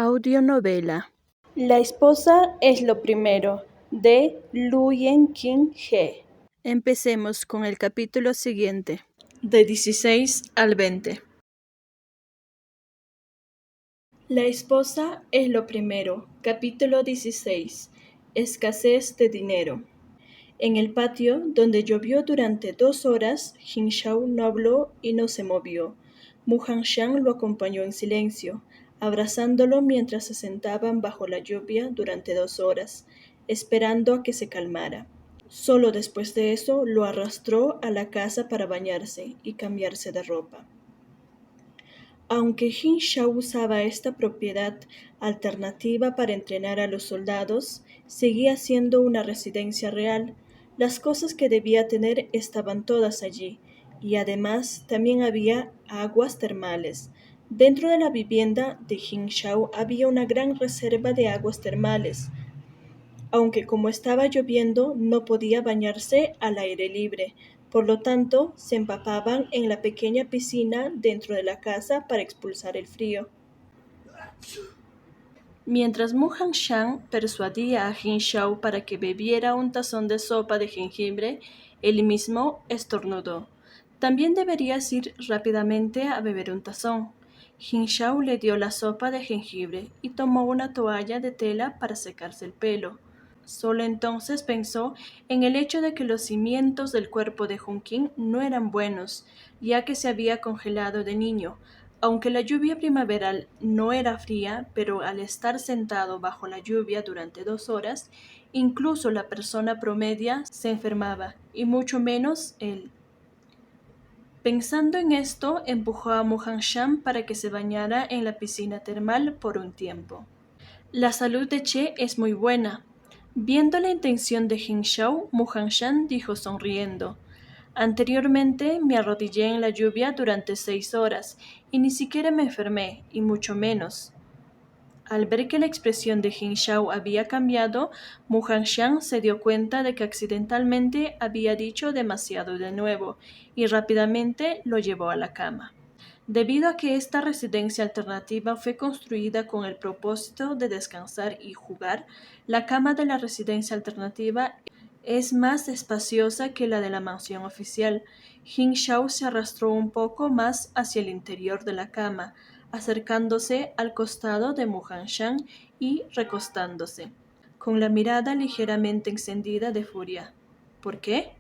Audionovela. La esposa es lo primero, de Luyen King He. Empecemos con el capítulo siguiente. De 16 al 20. La esposa es lo primero, capítulo 16. Escasez de dinero. En el patio, donde llovió durante 2 horas, Jin Shao no habló y no se movió. Mu Hanshan lo acompañó en silencio, abrazándolo mientras se sentaban bajo la lluvia durante 2 horas, esperando a que se calmara. Solo después de eso lo arrastró a la casa para bañarse y cambiarse de ropa. Aunque Jin Shao usaba esta propiedad alternativa para entrenar a los soldados, seguía siendo una residencia real. Las cosas que debía tener estaban todas allí, y además también había aguas termales. Dentro de la vivienda de Jin Shao había una gran reserva de aguas termales, aunque como estaba lloviendo no podía bañarse al aire libre, por lo tanto se empapaban en la pequeña piscina dentro de la casa para expulsar el frío. Mientras Mu Hanshan persuadía a Jin Shao para que bebiera un tazón de sopa de jengibre, él mismo estornudó. También deberías ir rápidamente a beber un tazón. Jin Shao le dio la sopa de jengibre y tomó una toalla de tela para secarse el pelo. Solo entonces pensó en el hecho de que los cimientos del cuerpo de Junqin no eran buenos, ya que se había congelado de niño. Aunque la lluvia primaveral no era fría, pero al estar sentado bajo la lluvia durante 2 horas, incluso la persona promedia se enfermaba, y mucho menos él. Pensando en esto, empujó a Mu Hanshan para que se bañara en la piscina termal por un tiempo. La salud de Che es muy buena. Viendo la intención de Jin Shao, Mu Hanshan dijo sonriendo: anteriormente me arrodillé en la lluvia durante 6 horas y ni siquiera me enfermé, y mucho menos. Al ver que la expresión de Jin Shao había cambiado, Mu Hanshan se dio cuenta de que accidentalmente había dicho demasiado de nuevo y rápidamente lo llevó a la cama. Debido a que esta residencia alternativa fue construida con el propósito de descansar y jugar, la cama de la residencia alternativa es más espaciosa que la de la mansión oficial. Jin Shao se arrastró un poco más hacia el interior de la cama, acercándose al costado de Mu Hanshan y recostándose, con la mirada ligeramente encendida de furia. ¿Por qué?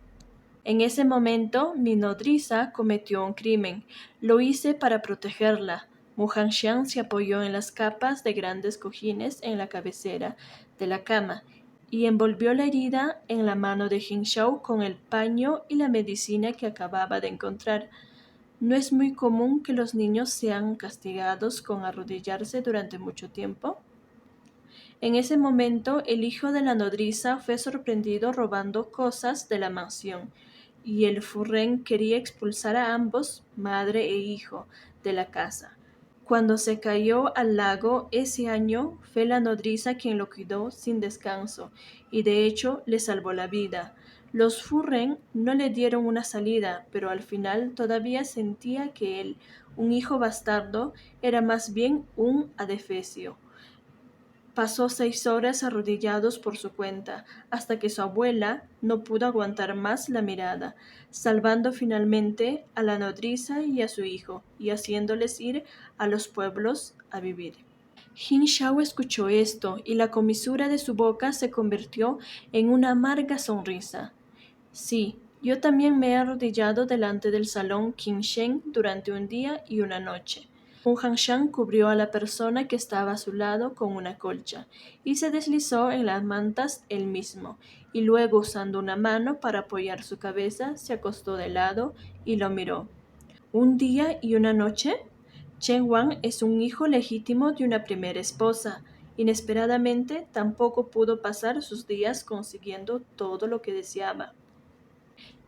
En ese momento, mi nodriza cometió un crimen. Lo hice para protegerla. Mu Hanshan se apoyó en las capas de grandes cojines en la cabecera de la cama y envolvió la herida en la mano de Jin Shao con el paño y la medicina que acababa de encontrar. ¿No es muy común que los niños sean castigados con arrodillarse durante mucho tiempo? En ese momento, el hijo de la nodriza fue sorprendido robando cosas de la mansión, y el Furren quería expulsar a ambos, madre e hijo, de la casa. Cuando se cayó al lago ese año, fue la nodriza quien lo cuidó sin descanso, y de hecho le salvó la vida. Los Furren no le dieron una salida, pero al final todavía sentía que él, un hijo bastardo, era más bien un adefesio. Pasó 6 horas arrodillados por su cuenta, hasta que su abuela no pudo aguantar más la mirada, salvando finalmente a la nodriza y a su hijo, y haciéndoles ir a los pueblos a vivir. Jin Shao escuchó esto, y la comisura de su boca se convirtió en una amarga sonrisa. Sí, yo también me he arrodillado delante del salón Qingshen durante un día y una noche. Mu Hanshan cubrió a la persona que estaba a su lado con una colcha y se deslizó en las mantas él mismo, y luego usando una mano para apoyar su cabeza se acostó de lado y lo miró. ¿Un día y una noche? Chen Wang es un hijo legítimo de una primera esposa. Inesperadamente tampoco pudo pasar sus días consiguiendo todo lo que deseaba.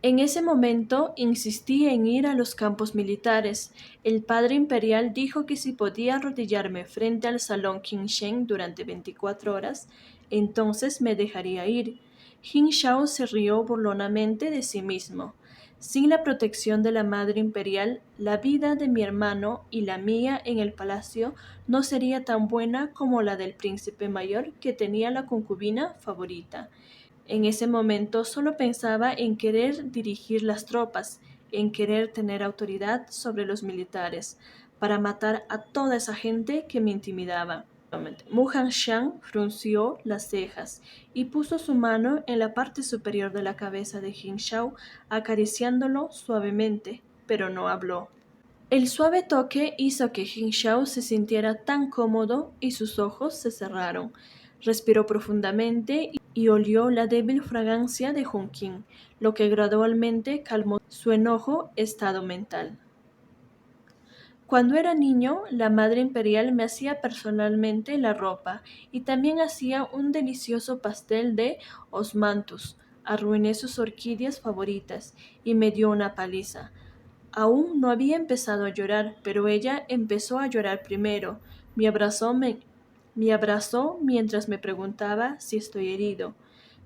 En ese momento insistí en ir a los campos militares. El padre imperial dijo que si podía arrodillarme frente al salón Qingshen durante 24 horas, entonces me dejaría ir. Jin Shao se rió burlonamente de sí mismo. Sin la protección de la Madre Imperial, la vida de mi hermano y la mía en el palacio no sería tan buena como la del príncipe mayor que tenía la concubina favorita. En ese momento solo pensaba en querer dirigir las tropas, en querer tener autoridad sobre los militares, para matar a toda esa gente que me intimidaba. Muhan Shan frunció las cejas y puso su mano en la parte superior de la cabeza de Jin Shao, acariciándolo suavemente, pero no habló. El suave toque hizo que Jin Shao se sintiera tan cómodo y sus ojos se cerraron. Respiró profundamente y olió la débil fragancia de Junqin, lo que gradualmente calmó su enojo estado mental. Cuando era niño, la Madre Imperial me hacía personalmente la ropa y también hacía un delicioso pastel de osmanthus. Arruiné sus orquídeas favoritas y me dio una paliza. Aún no había empezado a llorar, pero ella empezó a llorar primero. Me abrazó mientras me preguntaba si estoy herido.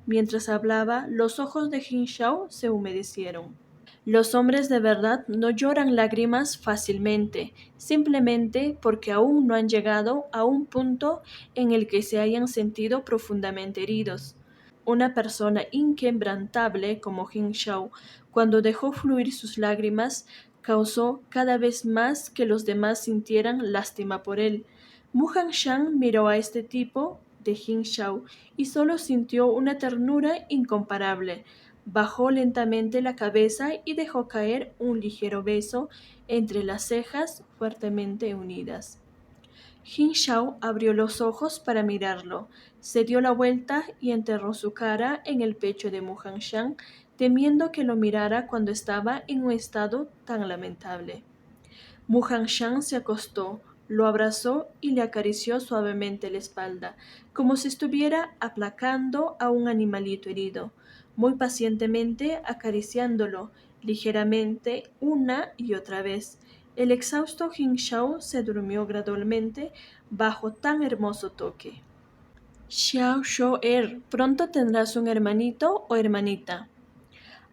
Mientras hablaba, los ojos de Jin Shao se humedecieron. Los hombres de verdad no lloran lágrimas fácilmente, simplemente porque aún no han llegado a un punto en el que se hayan sentido profundamente heridos. Una persona inquebrantable como Jin Shao, cuando dejó fluir sus lágrimas, causó cada vez más que los demás sintieran lástima por él. Muhan Shan miró a este tipo de Jin Shao y solo sintió una ternura incomparable. Bajó lentamente la cabeza y dejó caer un ligero beso entre las cejas fuertemente unidas. Jin Shao abrió los ojos para mirarlo, se dio la vuelta y enterró su cara en el pecho de Muhan Shan, temiendo que lo mirara cuando estaba en un estado tan lamentable. Muhan Shan se acostó, lo abrazó y le acarició suavemente la espalda, como si estuviera aplacando a un animalito herido, muy pacientemente acariciándolo ligeramente una y otra vez. El exhausto Jin Shao se durmió gradualmente bajo tan hermoso toque. Xiao Shou-er, pronto tendrás un hermanito o hermanita.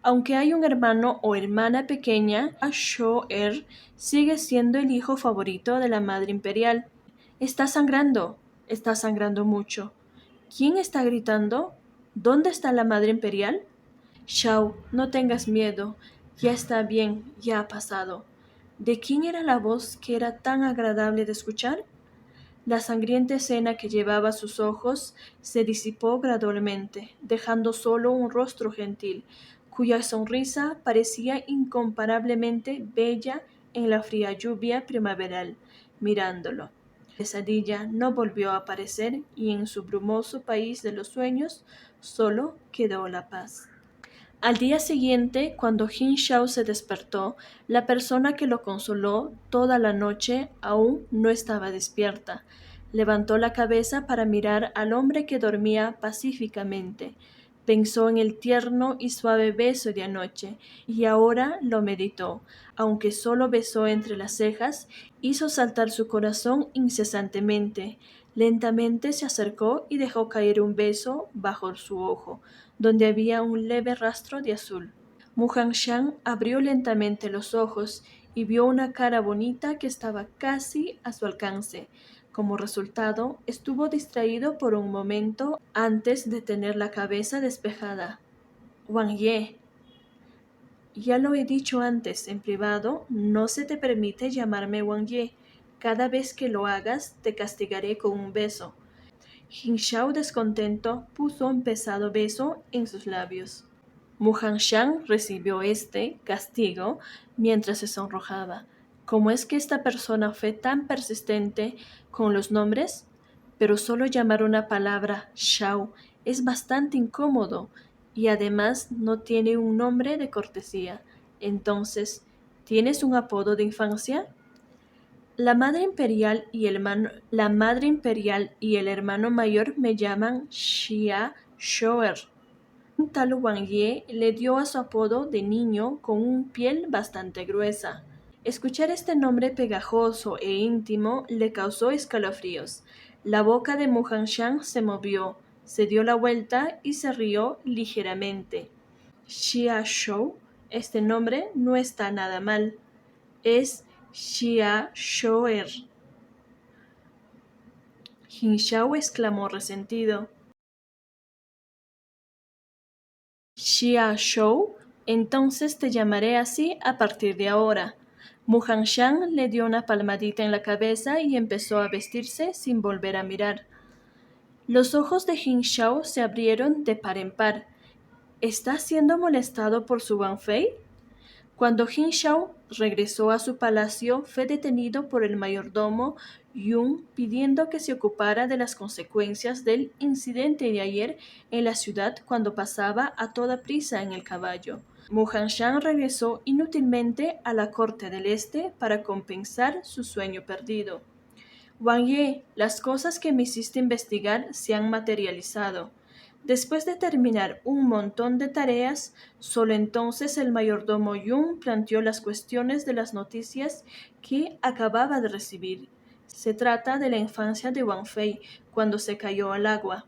Aunque hay un hermano o hermana pequeña, Shou-er sigue siendo el hijo favorito de la Madre Imperial. Está sangrando mucho. ¿Quién está gritando? ¿Dónde está la Madre Imperial? Shao, no tengas miedo. Ya está bien, ya ha pasado. ¿De quién era la voz que era tan agradable de escuchar? La sangrienta escena que llevaba a sus ojos se disipó gradualmente, dejando solo un rostro gentil, cuya sonrisa parecía incomparablemente bella en la fría lluvia primaveral. Mirándolo, la pesadilla no volvió a aparecer y en su brumoso país de los sueños solo quedó la paz. Al día siguiente, cuando Jin Shao se despertó, la persona que lo consoló toda la noche aún no estaba despierta. Levantó la cabeza para mirar al hombre que dormía pacíficamente. Pensó en el tierno y suave beso de anoche, y ahora lo meditó. Aunque solo besó entre las cejas, hizo saltar su corazón incesantemente. Lentamente se acercó y dejó caer un beso bajo su ojo, donde había un leve rastro de azul. Muhan Shan abrió lentamente los ojos y vio una cara bonita que estaba casi a su alcance. Como resultado, estuvo distraído por un momento antes de tener la cabeza despejada. Wang Ye, ya lo he dicho antes en privado, no se te permite llamarme Wang Ye. Cada vez que lo hagas, te castigaré con un beso. Jin Shao, descontento, puso un pesado beso en sus labios. Muhan Shan recibió este castigo mientras se sonrojaba. ¿Cómo es que esta persona fue tan persistente con los nombres? Pero solo llamar una palabra Shao es bastante incómodo y además no tiene un nombre de cortesía. Entonces, ¿tienes un apodo de infancia? La madre imperial y el hermano mayor me llaman Xia Shoer. Un tal Wang Ye le dio a su apodo de niño con un piel bastante gruesa. Escuchar este nombre pegajoso e íntimo le causó escalofríos. La boca de Muhan Shan se movió, se dio la vuelta y se rió ligeramente. Xia Shou, Este nombre no está nada mal. Es Xia Shoer. Jin Shao exclamó resentido. Xia Shou, entonces te llamaré así a partir de ahora. Mu Hanshan le dio una palmadita en la cabeza y empezó a vestirse sin volver a mirar. Los ojos de Jin Shao se abrieron de par en par. ¿Está siendo molestado por su Wang Fei? Cuando Jin Shao regresó a su palacio, fue detenido por el mayordomo Yun pidiendo que se ocupara de las consecuencias del incidente de ayer en la ciudad cuando pasaba a toda prisa en el caballo. Mu Hanshan regresó inútilmente a la corte del este para compensar su sueño perdido. Wang Ye, las cosas que me hiciste investigar se han materializado. Después de terminar un montón de tareas, solo entonces el mayordomo Yun planteó las cuestiones de las noticias que acababa de recibir. Se trata de la infancia de Wang Fei cuando se cayó al agua.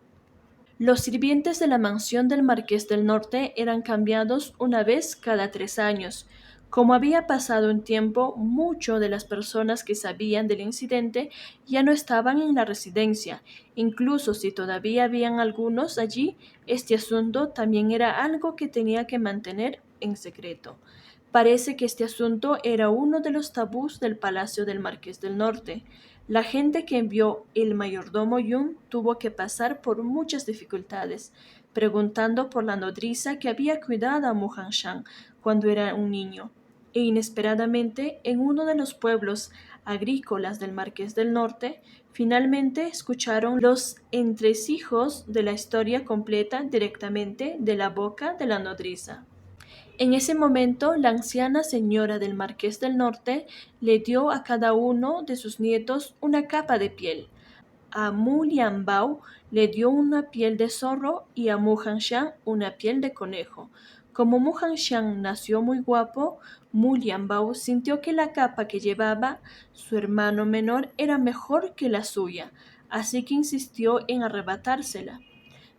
Los sirvientes de la mansión del Marqués del Norte eran cambiados una vez cada 3 años. Como había pasado un tiempo, mucho de las personas que sabían del incidente ya no estaban en la residencia. Incluso si todavía habían algunos allí, este asunto también era algo que tenía que mantener en secreto. Parece que este asunto era uno de los tabús del Palacio del Marqués del Norte. La gente que envió el mayordomo Yun tuvo que pasar por muchas dificultades, preguntando por la nodriza que había cuidado a Mu Hanshan cuando era un niño. E inesperadamente, en uno de los pueblos agrícolas del Marqués del Norte, finalmente escucharon los entresijos de la historia completa directamente de la boca de la nodriza. En ese momento, la anciana señora del Marqués del Norte le dio a cada uno de sus nietos una capa de piel. A Mu Lianbao le dio una piel de zorro y a Mu Hanshan una piel de conejo. Como Mu Hanshan nació muy guapo, Mu Lianbao sintió que la capa que llevaba su hermano menor era mejor que la suya, así que insistió en arrebatársela.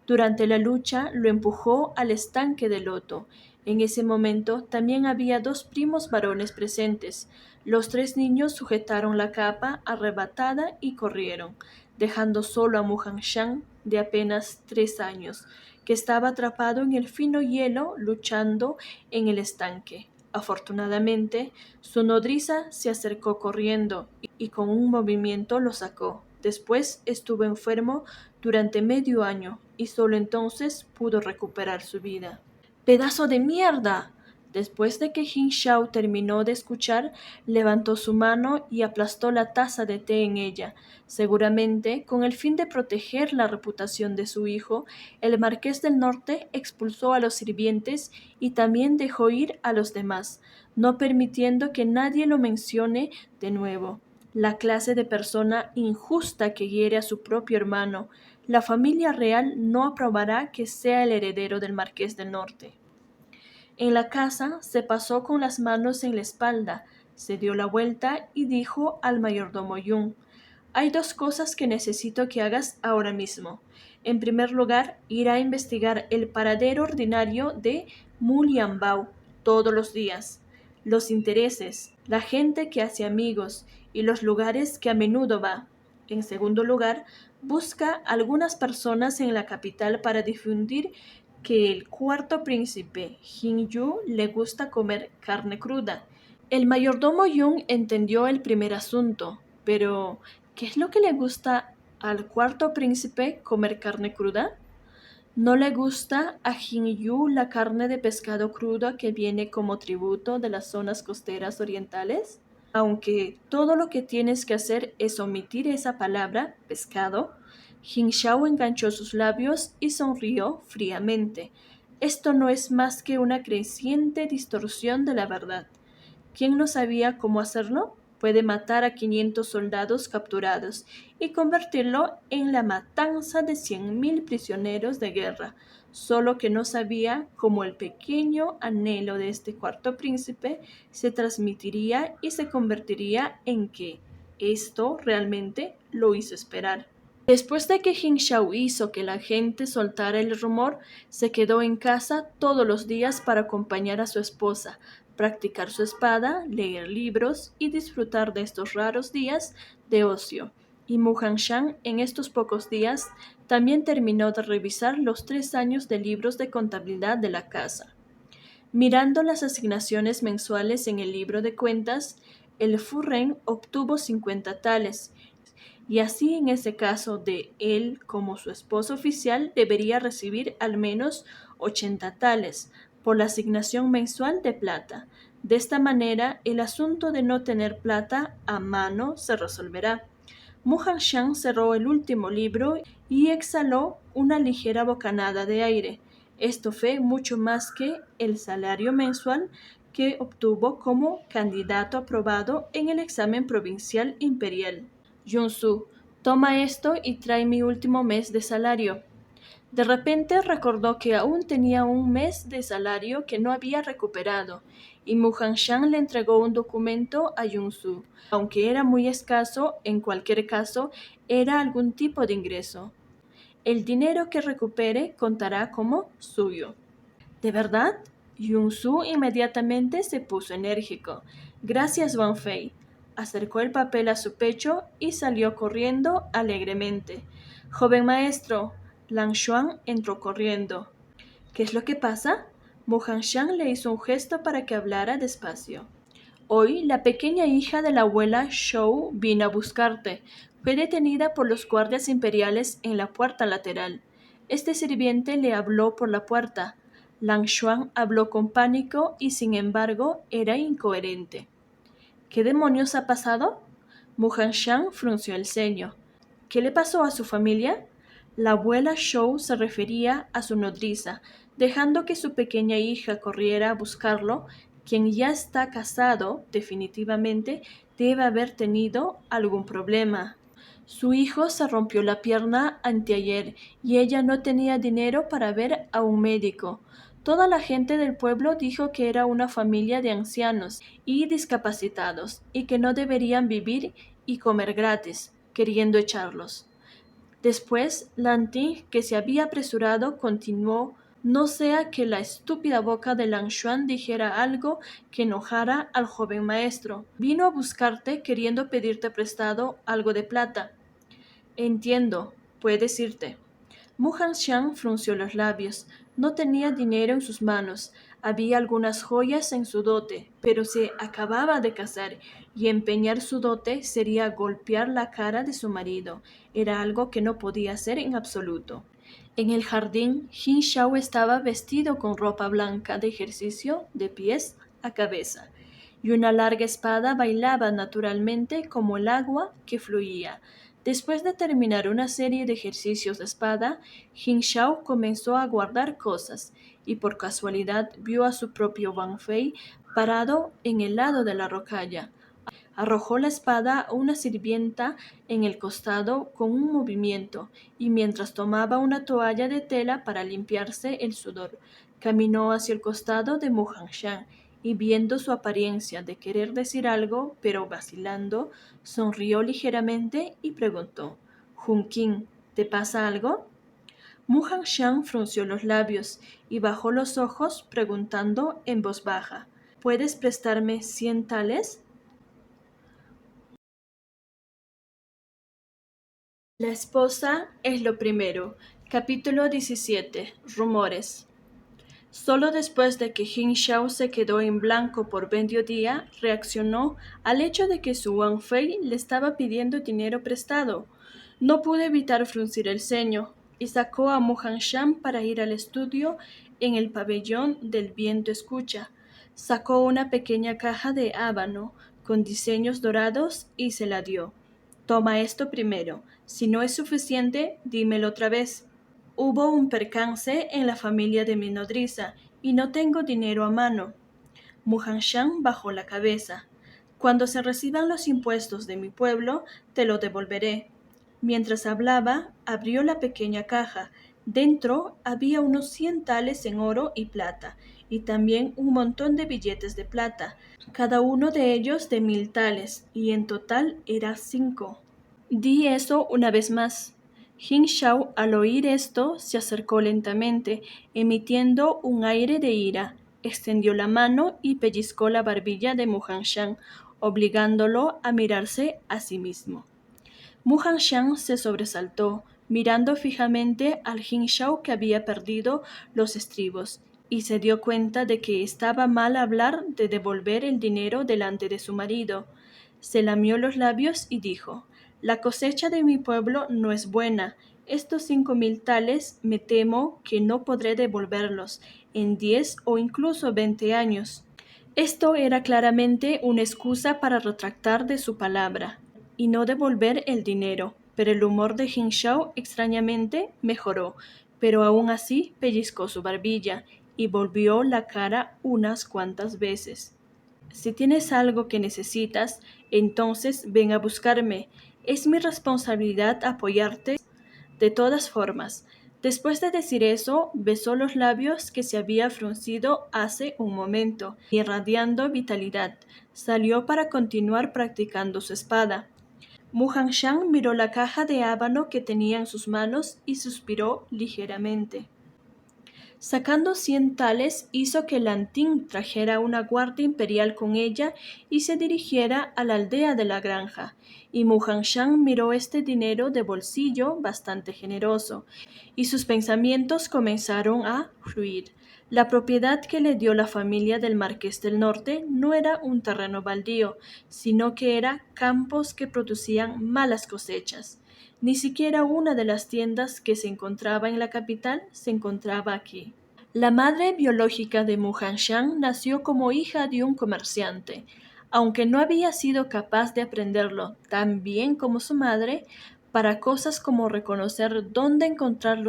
Durante la lucha lo empujó al estanque de loto. En ese momento también había 2 primos varones presentes. Los 3 niños sujetaron la capa arrebatada y corrieron, dejando solo a Mu Hanshan, de apenas 3 años, que estaba atrapado en el fino hielo luchando en el estanque. Afortunadamente, su nodriza se acercó corriendo y con un movimiento lo sacó. Después estuvo enfermo durante medio año y solo entonces pudo recuperar su vida. ¡Pedazo de mierda! Después de que Jin Shao terminó de escuchar, levantó su mano y aplastó la taza de té en ella. Seguramente, con el fin de proteger la reputación de su hijo, el Marqués del Norte expulsó a los sirvientes y también dejó ir a los demás, no permitiendo que nadie lo mencione de nuevo. La clase de persona injusta que hiere a su propio hermano. La familia real no aprobará que sea el heredero del Marqués del Norte. En la casa se pasó con las manos en la espalda, se dio la vuelta y dijo al mayordomo Yun: «Hay 2 cosas que necesito que hagas ahora mismo. En primer lugar, ir a investigar el paradero ordinario de Mu Lianbao todos los días, los intereses, la gente que hace amigos y los lugares que a menudo va. En segundo lugar, busca algunas personas en la capital para difundir que el 4 príncipe Jin Yu le gusta comer carne cruda». El mayordomo Yun entendió el primer asunto, pero ¿qué es lo que le gusta al 4 príncipe comer carne cruda? ¿No le gusta a Jin Yu la carne de pescado crudo que viene como tributo de las zonas costeras orientales? Aunque todo lo que tienes que hacer es omitir esa palabra, pescado, Jin Shao enganchó sus labios y sonrió fríamente. Esto no es más que una creciente distorsión de la verdad. ¿Quién no sabía cómo hacerlo? Puede matar a 500 soldados capturados y convertirlo en la matanza de 100.000 prisioneros de guerra, solo que no sabía cómo el pequeño anhelo de este 4 príncipe se transmitiría y se convertiría en que esto realmente lo hizo esperar. Después de que Jin Shao hizo que la gente soltara el rumor, se quedó en casa todos los días para acompañar a su esposa, practicar su espada, leer libros y disfrutar de estos raros días de ocio. Y Mu Hanshan en estos pocos días también terminó de revisar los 3 años de libros de contabilidad de la casa. Mirando las asignaciones mensuales en el libro de cuentas, el Furren obtuvo 50 tales, y así en ese caso de él como su esposo oficial debería recibir al menos 80 tales por la asignación mensual de plata. De esta manera, el asunto de no tener plata a mano se resolverá. Mu Hanshan cerró el último libro y exhaló una ligera bocanada de aire. Esto fue mucho más que el salario mensual que obtuvo como candidato aprobado en el examen provincial imperial. Junsu, toma esto y trae mi último mes de salario. De repente recordó que aún tenía un mes de salario que no había recuperado, y Mu Hanshan le entregó un documento a Junsu. Aunque era muy escaso, en cualquier caso, era algún tipo de ingreso. El dinero que recupere contará como suyo. ¿De verdad? Junsu inmediatamente se puso enérgico. Gracias, Wang Fei. Acercó el papel a su pecho y salió corriendo alegremente. Joven maestro, Lan Xuan entró corriendo. ¿Qué es lo que pasa? Mu Hanshan le hizo un gesto para que hablara despacio. Hoy la pequeña hija de la abuela Shou vino a buscarte. Fue detenida por los guardias imperiales en la puerta lateral. Este sirviente le habló por la puerta. Lan Xuan habló con pánico y sin embargo era incoherente. ¿Qué demonios ha pasado? Mu Hanshan frunció el ceño. ¿Qué le pasó a su familia? La abuela Shou se refería a su nodriza, dejando que su pequeña hija corriera a buscarlo. Quien ya está casado, definitivamente, debe haber tenido algún problema. Su hijo se rompió la pierna anteayer y ella no tenía dinero para ver a un médico. Toda la gente del pueblo dijo que era una familia de ancianos y discapacitados y que no deberían vivir y comer gratis, queriendo echarlos. Después, Lanting, que se había apresurado, continuó: no sea que la estúpida boca de Lan Xuan dijera algo que enojara al joven maestro. Vino a buscarte queriendo pedirte prestado algo de plata. Entiendo, puedes irte. Mu Hanshan frunció los labios. No tenía dinero en sus manos. Había algunas joyas en su dote, pero se acababa de casar y empeñar su dote sería golpear la cara de su marido. Era algo que no podía hacer en absoluto. En el jardín, Jin Shao estaba vestido con ropa blanca de ejercicio de pies a cabeza, y una larga espada bailaba naturalmente como el agua que fluía. Después de terminar una serie de ejercicios de espada, Jin Shao comenzó a guardar cosas y por casualidad vio a su propio Wang Fei parado en el lado de la rocalla. Arrojó la espada a una sirvienta en el costado con un movimiento y mientras tomaba una toalla de tela para limpiarse el sudor, caminó hacia el costado de Mu Hanshan y viendo su apariencia de querer decir algo, pero vacilando, sonrió ligeramente y preguntó: «Junqing, ¿te pasa algo?» Mu Hanshan frunció los labios y bajó los ojos preguntando en voz baja: «¿Puedes prestarme 100 tales?» La esposa es lo primero. Capítulo 17. Rumores. Solo después de que Jin Shao se quedó en blanco por mediodía, reaccionó al hecho de que su Wang Fei le estaba pidiendo dinero prestado. No pudo evitar fruncir el ceño y sacó a Mu Hanshan para ir al estudio en el pabellón del viento escucha. Sacó una pequeña caja de hábano con diseños dorados y se la dio. Toma esto primero. Si no es suficiente, dímelo otra vez. Hubo un percance en la familia de mi nodriza y no tengo dinero a mano. Mu Hanshan bajó la cabeza. Cuando se reciban los impuestos de mi pueblo, te lo devolveré. Mientras hablaba, abrió la pequeña caja. Dentro había unos 100 tales en oro y plata, y también un montón de billetes de plata, cada uno de ellos de 1000 tales, y en total era 5. Di eso una vez más. Jin Shao, al oír esto, se acercó lentamente, emitiendo un aire de ira, extendió la mano y pellizcó la barbilla de Mu Hanshan, obligándolo a mirarse a sí mismo. Mu Hanshan se sobresaltó, mirando fijamente al Jin Shao que había perdido los estribos, y se dio cuenta de que estaba mal hablar de devolver el dinero delante de su marido. Se lamió los labios y dijo: «La cosecha de mi pueblo no es buena. Estos 5.000 tales me temo que no podré devolverlos en 10 o incluso 20 años». Esto era claramente una excusa para retractar de su palabra y no devolver el dinero, pero el humor de Jin Shao extrañamente mejoró, pero aún así pellizcó su barbilla y volvió la cara unas cuantas veces. «Si tienes algo que necesitas, entonces ven a buscarme. Es mi responsabilidad apoyarte de todas formas». Después de decir eso, besó los labios que se había fruncido hace un momento, y irradiando vitalidad, salió para continuar practicando su espada. Mu Hanshan miró la caja de habano que tenía en sus manos y suspiró ligeramente. Sacando 100 tales, hizo que Lan Ting trajera una guardia imperial con ella y se dirigiera a la aldea de la granja. Y Mu Hanshan miró este dinero de bolsillo bastante generoso, y sus pensamientos comenzaron a fluir. La propiedad que le dio la familia del Marqués del Norte no era un terreno baldío, sino que era campos que producían malas cosechas. Ni siquiera una de las tiendas que se encontraba en la capital se encontraba aquí. La madre biológica de Mu Hanshan nació como hija de un comerciante. Aunque no había sido capaz de aprenderlo tan bien como su madre, para cosas como reconocer dónde encontrar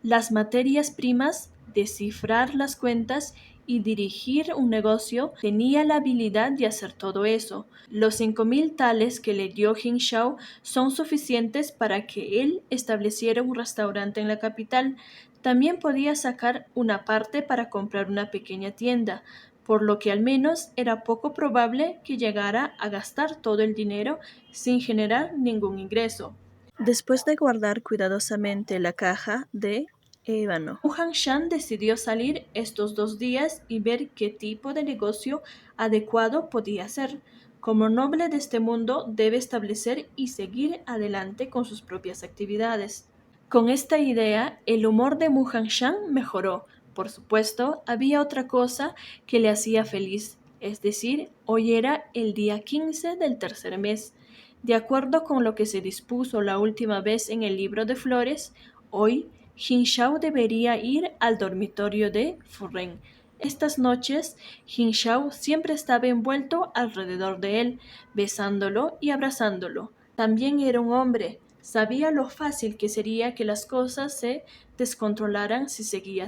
las materias primas, descifrar las cuentas y dirigir un negocio, tenía la habilidad de hacer todo eso. Los 5.000 tales que le dio Jin Shao son suficientes para que él estableciera un restaurante en la capital. También podía sacar una parte para comprar una pequeña tienda, por lo que al menos era poco probable que llegara a gastar todo el dinero sin generar ningún ingreso. Después de guardar cuidadosamente la caja de ébano, Mu Hanshan decidió salir estos 2 días y ver qué tipo de negocio adecuado podía hacer. Como noble de este mundo, debe establecer y seguir adelante con sus propias actividades. Con esta idea, el humor de Mu Hanshan mejoró. Por supuesto, había otra cosa que le hacía feliz, es decir, hoy era el día 15 del tercer mes. De acuerdo con lo que se dispuso la última vez en el libro de flores, hoy Jin Shao debería ir al dormitorio de Fu Ren. Estas noches, Jin Shao siempre estaba envuelto alrededor de él, besándolo y abrazándolo. También era un hombre. Sabía lo fácil que sería que las cosas se descontrolaran si seguía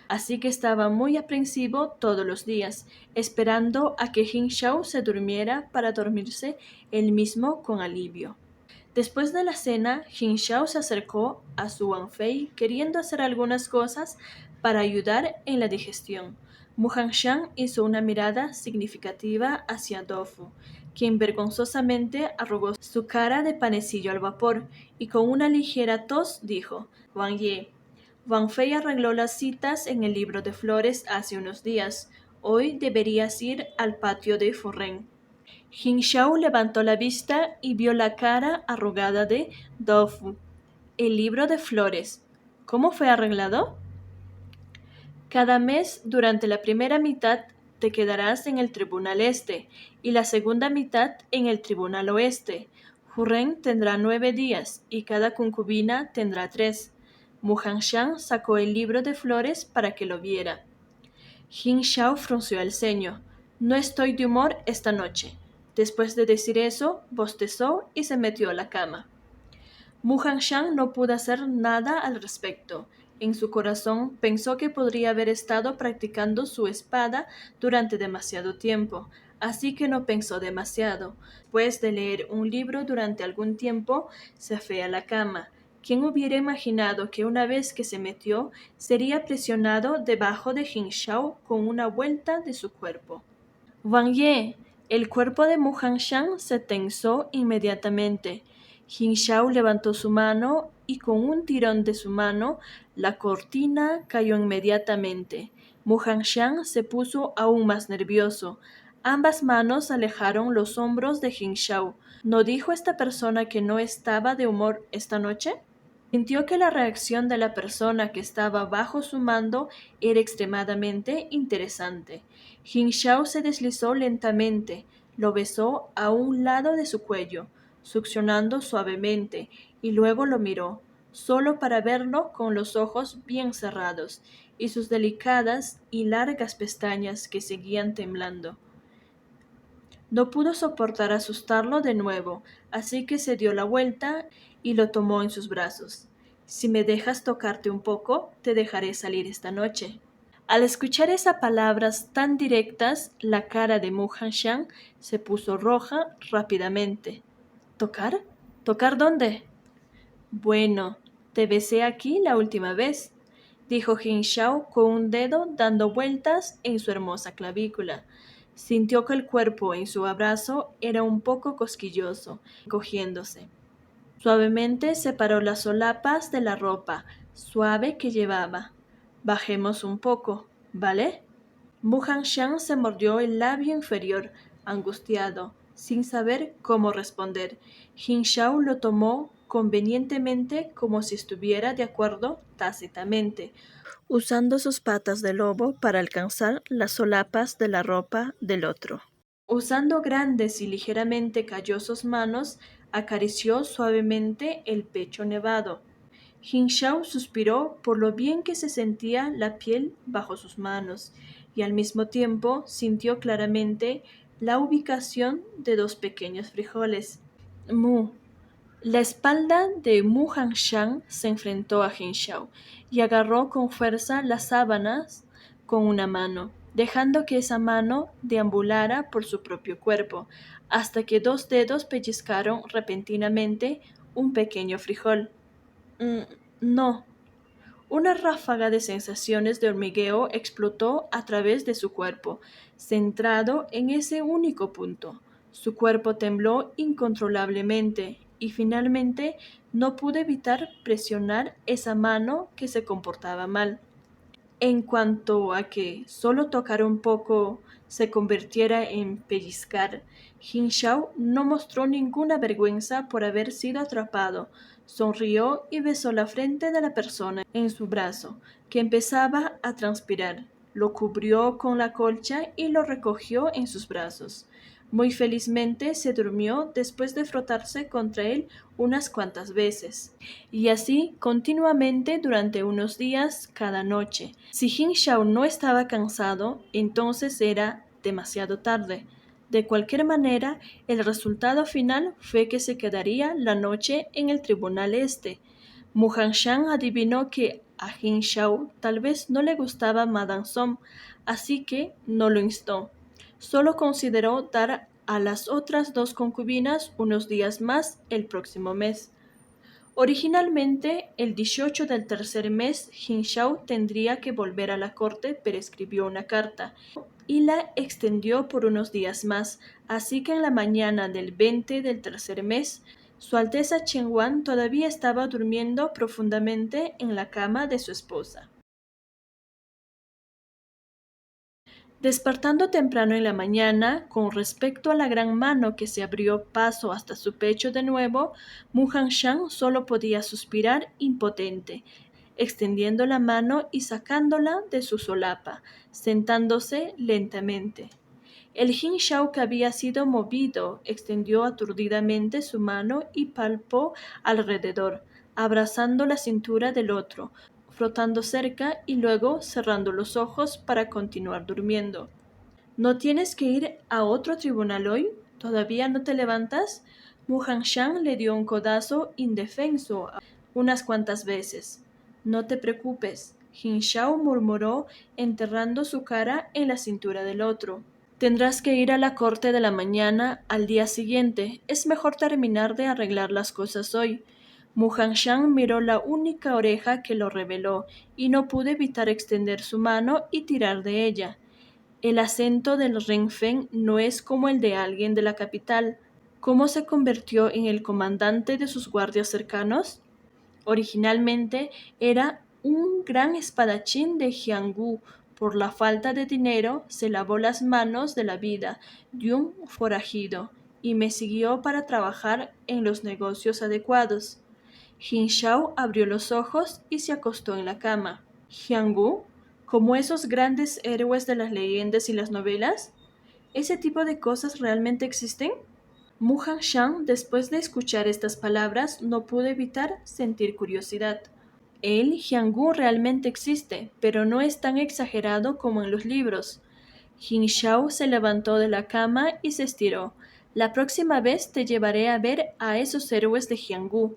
así que estaba muy aprensivo todos los días, esperando a que Jin Shao se durmiera para dormirse él mismo con alivio. Después de la cena, Jin Shao se acercó a su Wanfei queriendo hacer algunas cosas para ayudar en la digestión. Mu Hanshan hizo una mirada significativa hacia Dofu, quien vergonzosamente arrugó su cara de panecillo al vapor y con una ligera tos dijo: «Wang Ye». Wang Fei arregló las citas en el libro de flores hace unos días. Hoy deberías ir al patio de Fu Ren. Jin Shao levantó la vista y vio la cara arrugada de Dofu. El libro de flores. ¿Cómo fue arreglado? Cada mes, durante la primera mitad, te quedarás en el Tribunal Este y la segunda mitad en el Tribunal Oeste. Fu Ren tendrá 9 días y cada concubina tendrá 3. Mu Hanshan sacó el libro de flores para que lo viera. Jin Shao frunció el ceño. «No estoy de humor esta noche». Después de decir eso, bostezó y se metió a la cama. Mu Hanshan no pudo hacer nada al respecto. En su corazón pensó que podría haber estado practicando su espada durante demasiado tiempo, así que no pensó demasiado. Después de leer un libro durante algún tiempo, se fue a la cama. ¿Quién hubiera imaginado que una vez que se metió, sería presionado debajo de Jin Shao con una vuelta de su cuerpo? «Wang Ye». El cuerpo de Mu Hanshan se tensó inmediatamente. Jin Shao levantó su mano y con un tirón de su mano la cortina cayó inmediatamente. Mu Hanshan se puso aún más nervioso. Ambas manos alejaron los hombros de Jin Shao. ¿No dijo esta persona que no estaba de humor esta noche? Sintió que la reacción de la persona que estaba bajo su mando era extremadamente interesante. Jin Shao se deslizó lentamente, lo besó a un lado de su cuello, succionando suavemente, y luego lo miró, solo para verlo con los ojos bien cerrados y sus delicadas y largas pestañas que seguían temblando. No pudo soportar asustarlo de nuevo, así que se dio la vuelta y lo tomó en sus brazos. Si me dejas tocarte un poco, te dejaré salir esta noche. Al escuchar esas palabras tan directas, la cara de Mu Hanshan se puso roja rápidamente. ¿Tocar? ¿Tocar dónde? Bueno, te besé aquí la última vez, dijo Jin Shao con un dedo dando vueltas en su hermosa clavícula. Sintió que el cuerpo en su abrazo era un poco cosquilloso, cogiéndose. Suavemente separó las solapas de la ropa suave que llevaba. Bajemos un poco, ¿vale? Mu Hanshan se mordió el labio inferior, angustiado, sin saber cómo responder. Jin Shao lo tomó convenientemente como si estuviera de acuerdo tácitamente, usando sus patas de lobo para alcanzar las solapas de la ropa del otro. usando grandes y ligeramente callosas manos, acarició suavemente el pecho nevado. Jin Shao suspiró por lo bien que se sentía la piel bajo sus manos y al mismo tiempo sintió claramente la ubicación de dos pequeños frijoles. Mu. La espalda de Mu Hanshan se enfrentó a Jin Shao y agarró con fuerza las sábanas con una mano, dejando que esa mano deambulara por su propio cuerpo, hasta que dos dedos pellizcaron repentinamente un pequeño frijol. No. Una ráfaga de sensaciones de hormigueo explotó a través de su cuerpo, centrado en ese único punto. Su cuerpo tembló incontrolablemente y finalmente no pudo evitar presionar esa mano que se comportaba mal. En cuanto a que solo tocar un poco se convirtiera en pellizcar, Jin Shao no mostró ninguna vergüenza por haber sido atrapado. Sonrió y besó la frente de la persona en su brazo, que empezaba a transpirar. Lo cubrió con la colcha y lo recogió en sus brazos. Muy felizmente se durmió después de frotarse contra él unas cuantas veces, y así continuamente durante unos días cada noche. Si Jin Shao no estaba cansado, entonces era demasiado tarde. De cualquier manera, el resultado final fue que se quedaría la noche en el tribunal este. Mu Hanshan adivinó que a Jin Shao tal vez no le gustaba Madame Song, así que no lo instó. Solo consideró dar a las otras dos concubinas unos días más el próximo mes. Originalmente, el 18 del tercer mes, Jin Shao tendría que volver a la corte, pero escribió una carta y la extendió por unos días más, así que en la mañana del 20 del tercer mes, Su Alteza Chen Wan todavía estaba durmiendo profundamente en la cama de su esposa. Despertando temprano en la mañana, con respecto a la gran mano que se abrió paso hasta su pecho de nuevo, Mu Hanshan solo podía suspirar impotente, extendiendo la mano y sacándola de su solapa, sentándose lentamente. El Jin Shao que había sido movido extendió aturdidamente su mano y palpó alrededor, abrazando la cintura del otro, frotando cerca y luego cerrando los ojos para continuar durmiendo. ¿No tienes que ir a otro tribunal hoy? ¿Todavía no te levantas? Mu Hanshan le dio un codazo indefenso unas cuantas veces. No te preocupes, Jin Shao murmuró, enterrando su cara en la cintura del otro. Tendrás que ir a la corte de la mañana al día siguiente. Es mejor terminar de arreglar las cosas hoy. Mu Hanshan miró la única oreja que lo reveló y no pudo evitar extender su mano y tirar de ella. El acento del Renfen no es como el de alguien de la capital. ¿Cómo se convirtió en el comandante de sus guardias cercanos? Originalmente era un gran espadachín de Jianghu. Por la falta de dinero, se lavó las manos de la vida de un forajido y me siguió para trabajar en los negocios adecuados. Jin Shao abrió los ojos y se acostó en la cama. ¿Jianghu? ¿Como esos grandes héroes de las leyendas y las novelas? ¿Ese tipo de cosas realmente existen? Mu Hanshan, después de escuchar estas palabras, no pudo evitar sentir curiosidad. El Jianghu realmente existe, pero no es tan exagerado como en los libros. Jin Shao se levantó de la cama y se estiró. La próxima vez te llevaré a ver a esos héroes de Jianghu.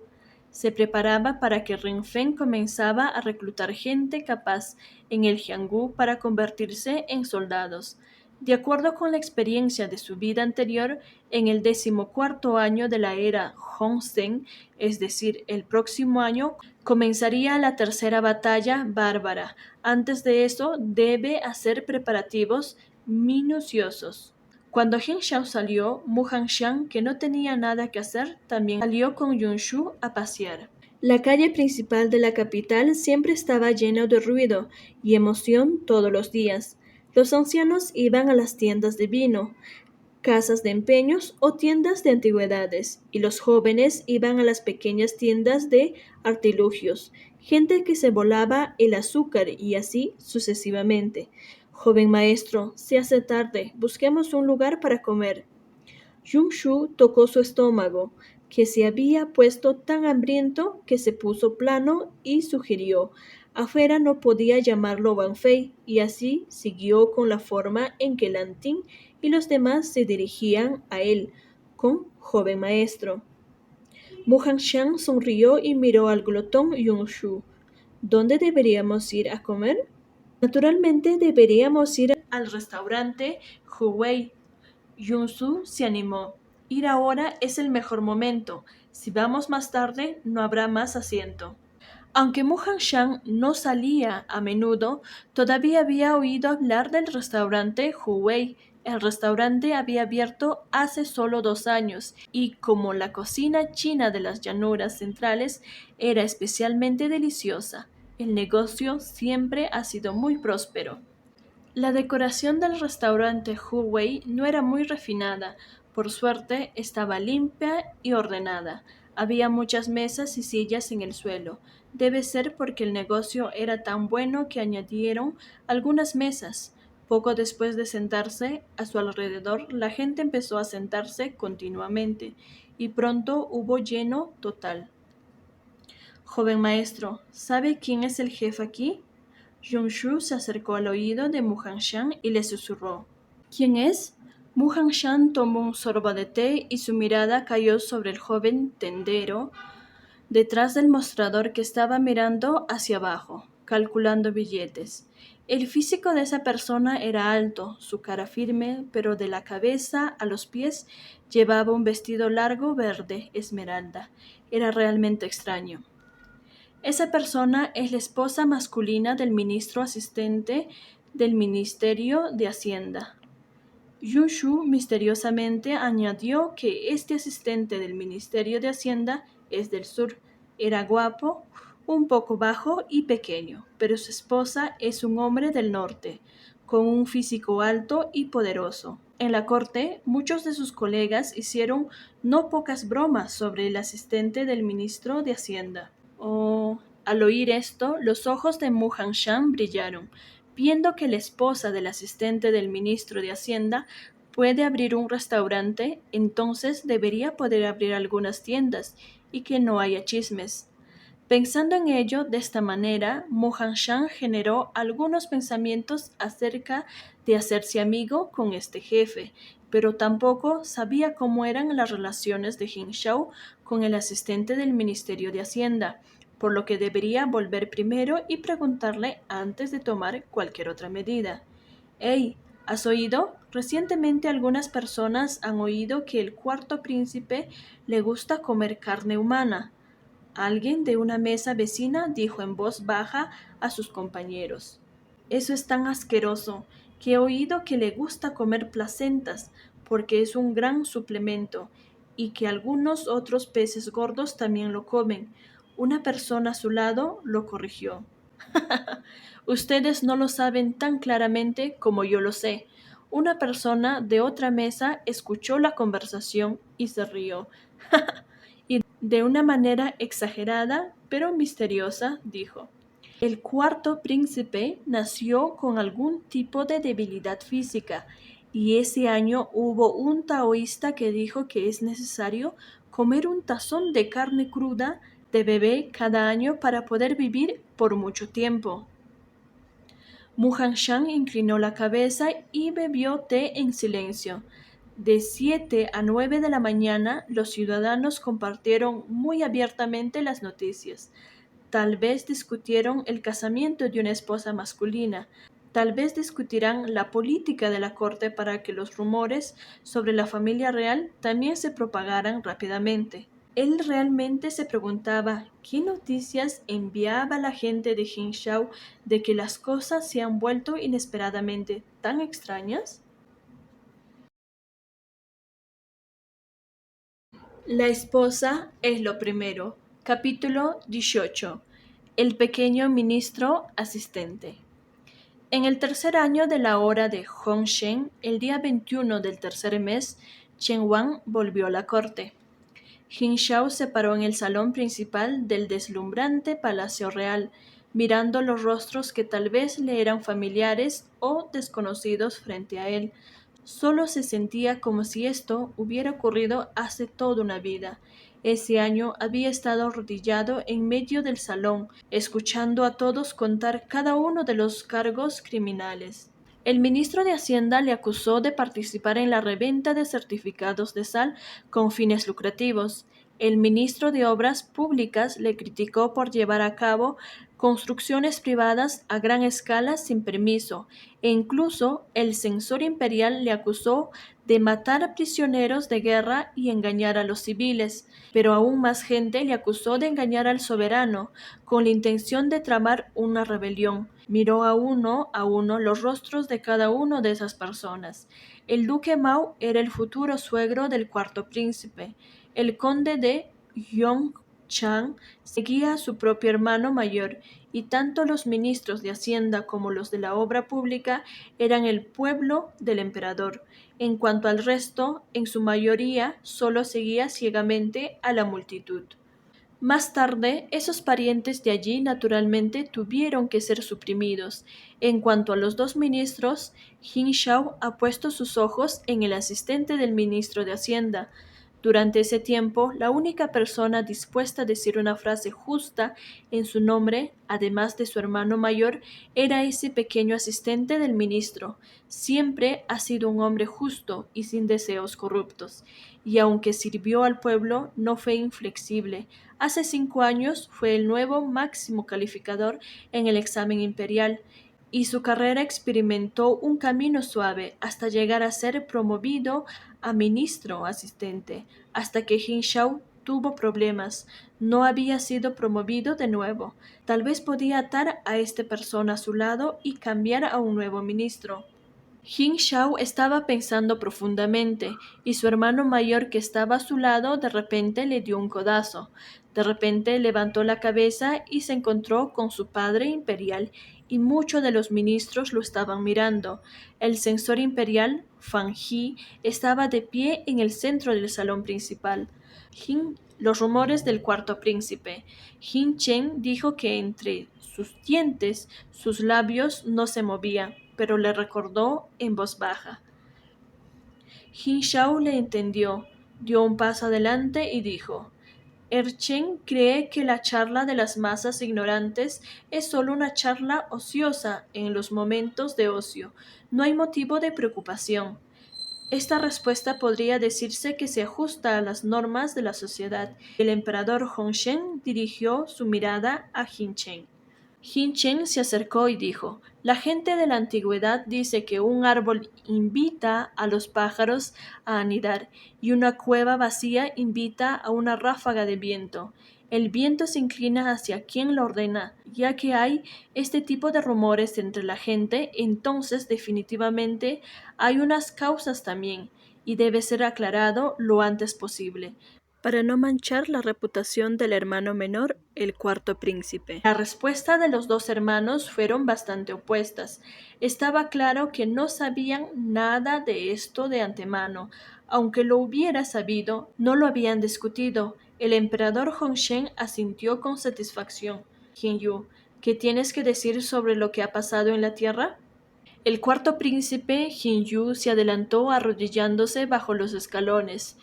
Se preparaba para que Ren Feng comenzaba a reclutar gente capaz en el Jianghu para convertirse en soldados. De acuerdo con la experiencia de su vida anterior, en el 14º año de la era Hongzhen, es decir, el próximo año, comenzaría la tercera batalla bárbara. Antes de eso, debe hacer preparativos minuciosos. Cuando Jin Shao salió, Mu Hanshan, que no tenía nada que hacer, también salió con Yunshu a pasear. La calle principal de la capital siempre estaba llena de ruido y emoción todos los días. Los ancianos iban a las tiendas de vino, casas de empeños o tiendas de antigüedades, y los jóvenes iban a las pequeñas tiendas de artilugios, gente que se volaba el azúcar y así sucesivamente. Joven maestro, se hace tarde, busquemos un lugar para comer. Yunshu tocó su estómago, que se había puesto tan hambriento que se puso plano y sugirió. Afuera no podía llamarlo Wanfei, y así siguió con la forma en que Lantín y los demás se dirigían a él, con joven maestro. Mu Hanshan sonrió y miró al glotón Yunshu. ¿Dónde deberíamos ir a comer? Naturalmente deberíamos ir al restaurante Huwei. Yunsu se animó. Ir ahora es el mejor momento. Si vamos más tarde, no habrá más asiento. Aunque Mu Hanshan no salía a menudo, todavía había oído hablar del restaurante Huwei. El restaurante había abierto hace solo 2 años y como la cocina china de las llanuras centrales era especialmente deliciosa, el negocio siempre ha sido muy próspero. La decoración del restaurante Huwei no era muy refinada, por suerte estaba limpia y ordenada. Había muchas mesas y sillas en el suelo. Debe ser porque el negocio era tan bueno que añadieron algunas mesas. Poco después de sentarse, a su alrededor la gente empezó a sentarse continuamente, y pronto hubo lleno total. Joven maestro, ¿sabe quién es el jefe aquí? Yunshu se acercó al oído de Mu Hanshan y le susurró. ¿Quién es? Mu Hanshan tomó un sorbo de té y su mirada cayó sobre el joven tendero detrás del mostrador que estaba mirando hacia abajo, calculando billetes. El físico de esa persona era alto, su cara firme, pero de la cabeza a los pies llevaba un vestido largo verde esmeralda. Era realmente extraño. Esa persona es la esposa masculina del ministro asistente del Ministerio de Hacienda. Yunshu misteriosamente añadió que este asistente del Ministerio de Hacienda es del sur. Era guapo, un poco bajo y pequeño, pero su esposa es un hombre del norte, con un físico alto y poderoso. En la corte, muchos de sus colegas hicieron no pocas bromas sobre el asistente del ministro de Hacienda. Oh, al oír esto, los ojos de Mu Hanshan brillaron. Viendo que la esposa del asistente del ministro de Hacienda puede abrir un restaurante, entonces debería poder abrir algunas tiendas y que no haya chismes. Pensando en ello de esta manera, Mu Hanshan generó algunos pensamientos acerca de hacerse amigo con este jefe, pero tampoco sabía cómo eran las relaciones de Jin Shao con el asistente del Ministerio de Hacienda, por lo que debería volver primero y preguntarle antes de tomar cualquier otra medida. «Hey, ¿has oído? Recientemente algunas personas han oído que el cuarto príncipe le gusta comer carne humana». Alguien de una mesa vecina dijo en voz baja a sus compañeros. «Eso es tan asqueroso que he oído que le gusta comer placentas porque es un gran suplemento y que algunos otros peces gordos también lo comen. Una persona a su lado lo corrigió. Ustedes no lo saben tan claramente como yo lo sé. Una persona de otra mesa escuchó la conversación y se rió. Y de una manera exagerada, pero misteriosa, dijo: el cuarto príncipe nació con algún tipo de debilidad física, y ese año hubo un taoísta que dijo que es necesario comer un tazón de carne cruda de bebé cada año para poder vivir por mucho tiempo. Muhanshan inclinó la cabeza y bebió té en silencio. De 7 a 9 de la mañana, los ciudadanos compartieron muy abiertamente las noticias. Tal vez discutieron el casamiento de una esposa masculina. Tal vez discutirán la política de la corte para que los rumores sobre la familia real también se propagaran rápidamente. Él realmente se preguntaba qué noticias enviaba la gente de Jingzhou de que las cosas se han vuelto inesperadamente tan extrañas. La esposa es lo primero. Capítulo 18. El pequeño ministro asistente. En el tercer año de la hora de Hongshen, el día 21 del tercer mes, Chen Wang volvió a la corte. Jin Shao se paró en el salón principal del deslumbrante palacio real, mirando los rostros que tal vez le eran familiares o desconocidos frente a él. Solo se sentía como si esto hubiera ocurrido hace toda una vida. Ese año había estado arrodillado en medio del salón, escuchando a todos contar cada uno de los cargos criminales. El ministro de Hacienda le acusó de participar en la reventa de certificados de sal con fines lucrativos. El ministro de Obras Públicas le criticó por llevar a cabo construcciones privadas a gran escala sin permiso, e incluso el censor imperial le acusó de matar a prisioneros de guerra y engañar a los civiles, pero aún más gente le acusó de engañar al soberano, con la intención de tramar una rebelión. Miró a uno los rostros de cada una de esas personas. El duque Mao era el futuro suegro del cuarto príncipe. El conde de Yongchang seguía a su propio hermano mayor, y tanto los ministros de Hacienda como los de la obra pública eran el pueblo del emperador. En cuanto al resto, en su mayoría solo seguía ciegamente a la multitud. Más tarde, esos parientes de allí naturalmente tuvieron que ser suprimidos. En cuanto a los dos ministros, Jin Shao ha puesto sus ojos en el asistente del ministro de Hacienda. Durante ese tiempo, la única persona dispuesta a decir una frase justa en su nombre, además de su hermano mayor, era ese pequeño asistente del ministro. Siempre ha sido un hombre justo y sin deseos corruptos, y aunque sirvió al pueblo, no fue inflexible. Hace 5 años fue el nuevo máximo calificador en el examen imperial, y su carrera experimentó un camino suave hasta llegar a ser promovido a ministro asistente, hasta que Jin Shao tuvo problemas. No había sido promovido de nuevo. Tal vez podía atar a esta persona a su lado y cambiar a un nuevo ministro. Jin Shao estaba pensando profundamente, y su hermano mayor que estaba a su lado de repente le dio un codazo. De repente levantó la cabeza y se encontró con su padre imperial, y muchos de los ministros lo estaban mirando. El censor imperial, Fan He, estaba de pie en el centro del salón principal. Los rumores del cuarto príncipe. Jin Chen dijo que entre sus dientes sus labios no se movían, pero le recordó en voz baja. Jin Shao le entendió, dio un paso adelante y dijo: Erchen cree que la charla de las masas ignorantes es solo una charla ociosa en los momentos de ocio. No hay motivo de preocupación. Esta respuesta podría decirse que se ajusta a las normas de la sociedad. El emperador Hongshen dirigió su mirada a Jin Chen. Jin Chen se acercó y dijo: la gente de la antigüedad dice que un árbol invita a los pájaros a anidar y una cueva vacía invita a una ráfaga de viento. El viento se inclina hacia quien lo ordena. Ya que hay este tipo de rumores entre la gente, entonces definitivamente hay unas causas también. y debe ser aclarado lo antes posible, para no manchar la reputación del hermano menor, el cuarto príncipe. La respuesta de los dos hermanos fueron bastante opuestas. Estaba claro que no sabían nada de esto de antemano. Aunque lo hubiera sabido, no lo habían discutido. El emperador Hongshen asintió con satisfacción. Yu, ¿qué tienes que decir sobre lo que ha pasado en la tierra? El cuarto príncipe, Yu, se adelantó arrodillándose bajo los escalones.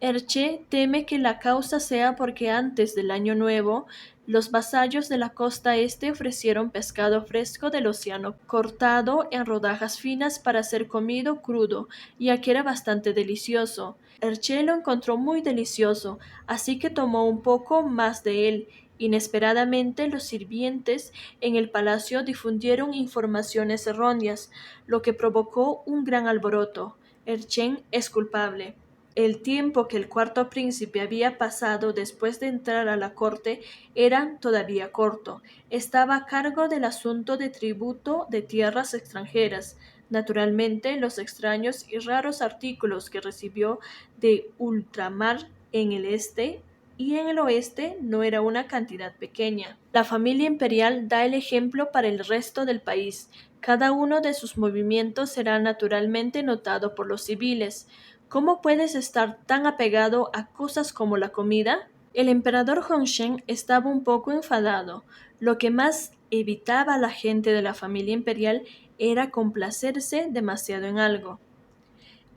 Erche teme que la causa sea porque antes del año nuevo, los vasallos de la costa este ofrecieron pescado fresco del océano, cortado en rodajas finas para ser comido crudo, ya que era bastante delicioso. Erche lo encontró muy delicioso, así que tomó un poco más de él. Inesperadamente, los sirvientes en el palacio difundieron informaciones erróneas, lo que provocó un gran alboroto. Erchen es culpable. El tiempo que el cuarto príncipe había pasado después de entrar a la corte era todavía corto. Estaba a cargo del asunto de tributo de tierras extranjeras. Naturalmente, los extraños y raros artículos que recibió de ultramar en el este y en el oeste no era una cantidad pequeña. La familia imperial da el ejemplo para el resto del país. Cada uno de sus movimientos será naturalmente notado por los civiles. ¿Cómo puedes estar tan apegado a cosas como la comida? El emperador Hongshen estaba un poco enfadado. Lo que más evitaba a la gente de la familia imperial era complacerse demasiado en algo.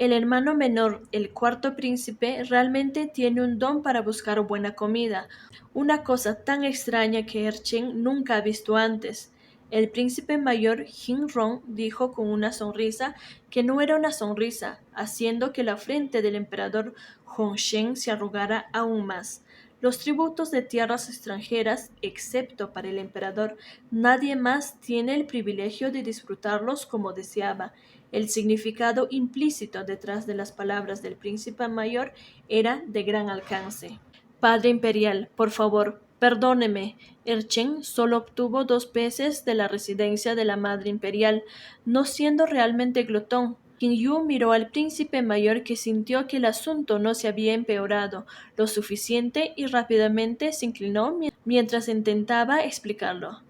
El hermano menor, el cuarto príncipe, realmente tiene un don para buscar buena comida, una cosa tan extraña que Erchen nunca ha visto antes. El príncipe mayor Rong dijo con una sonrisa que no era una sonrisa, haciendo que la frente del emperador Hongshen se arrugara aún más. Los tributos de tierras extranjeras, excepto para el emperador, nadie más tiene el privilegio de disfrutarlos como deseaba. El significado implícito detrás de las palabras del príncipe mayor era de gran alcance. Padre imperial, por favor, perdóneme. Erchen solo obtuvo 2 peces de la residencia de la madre imperial, no siendo realmente glotón. Yu miró al príncipe mayor, que sintió que el asunto no se había empeorado lo suficiente y rápidamente se inclinó mientras intentaba explicarlo.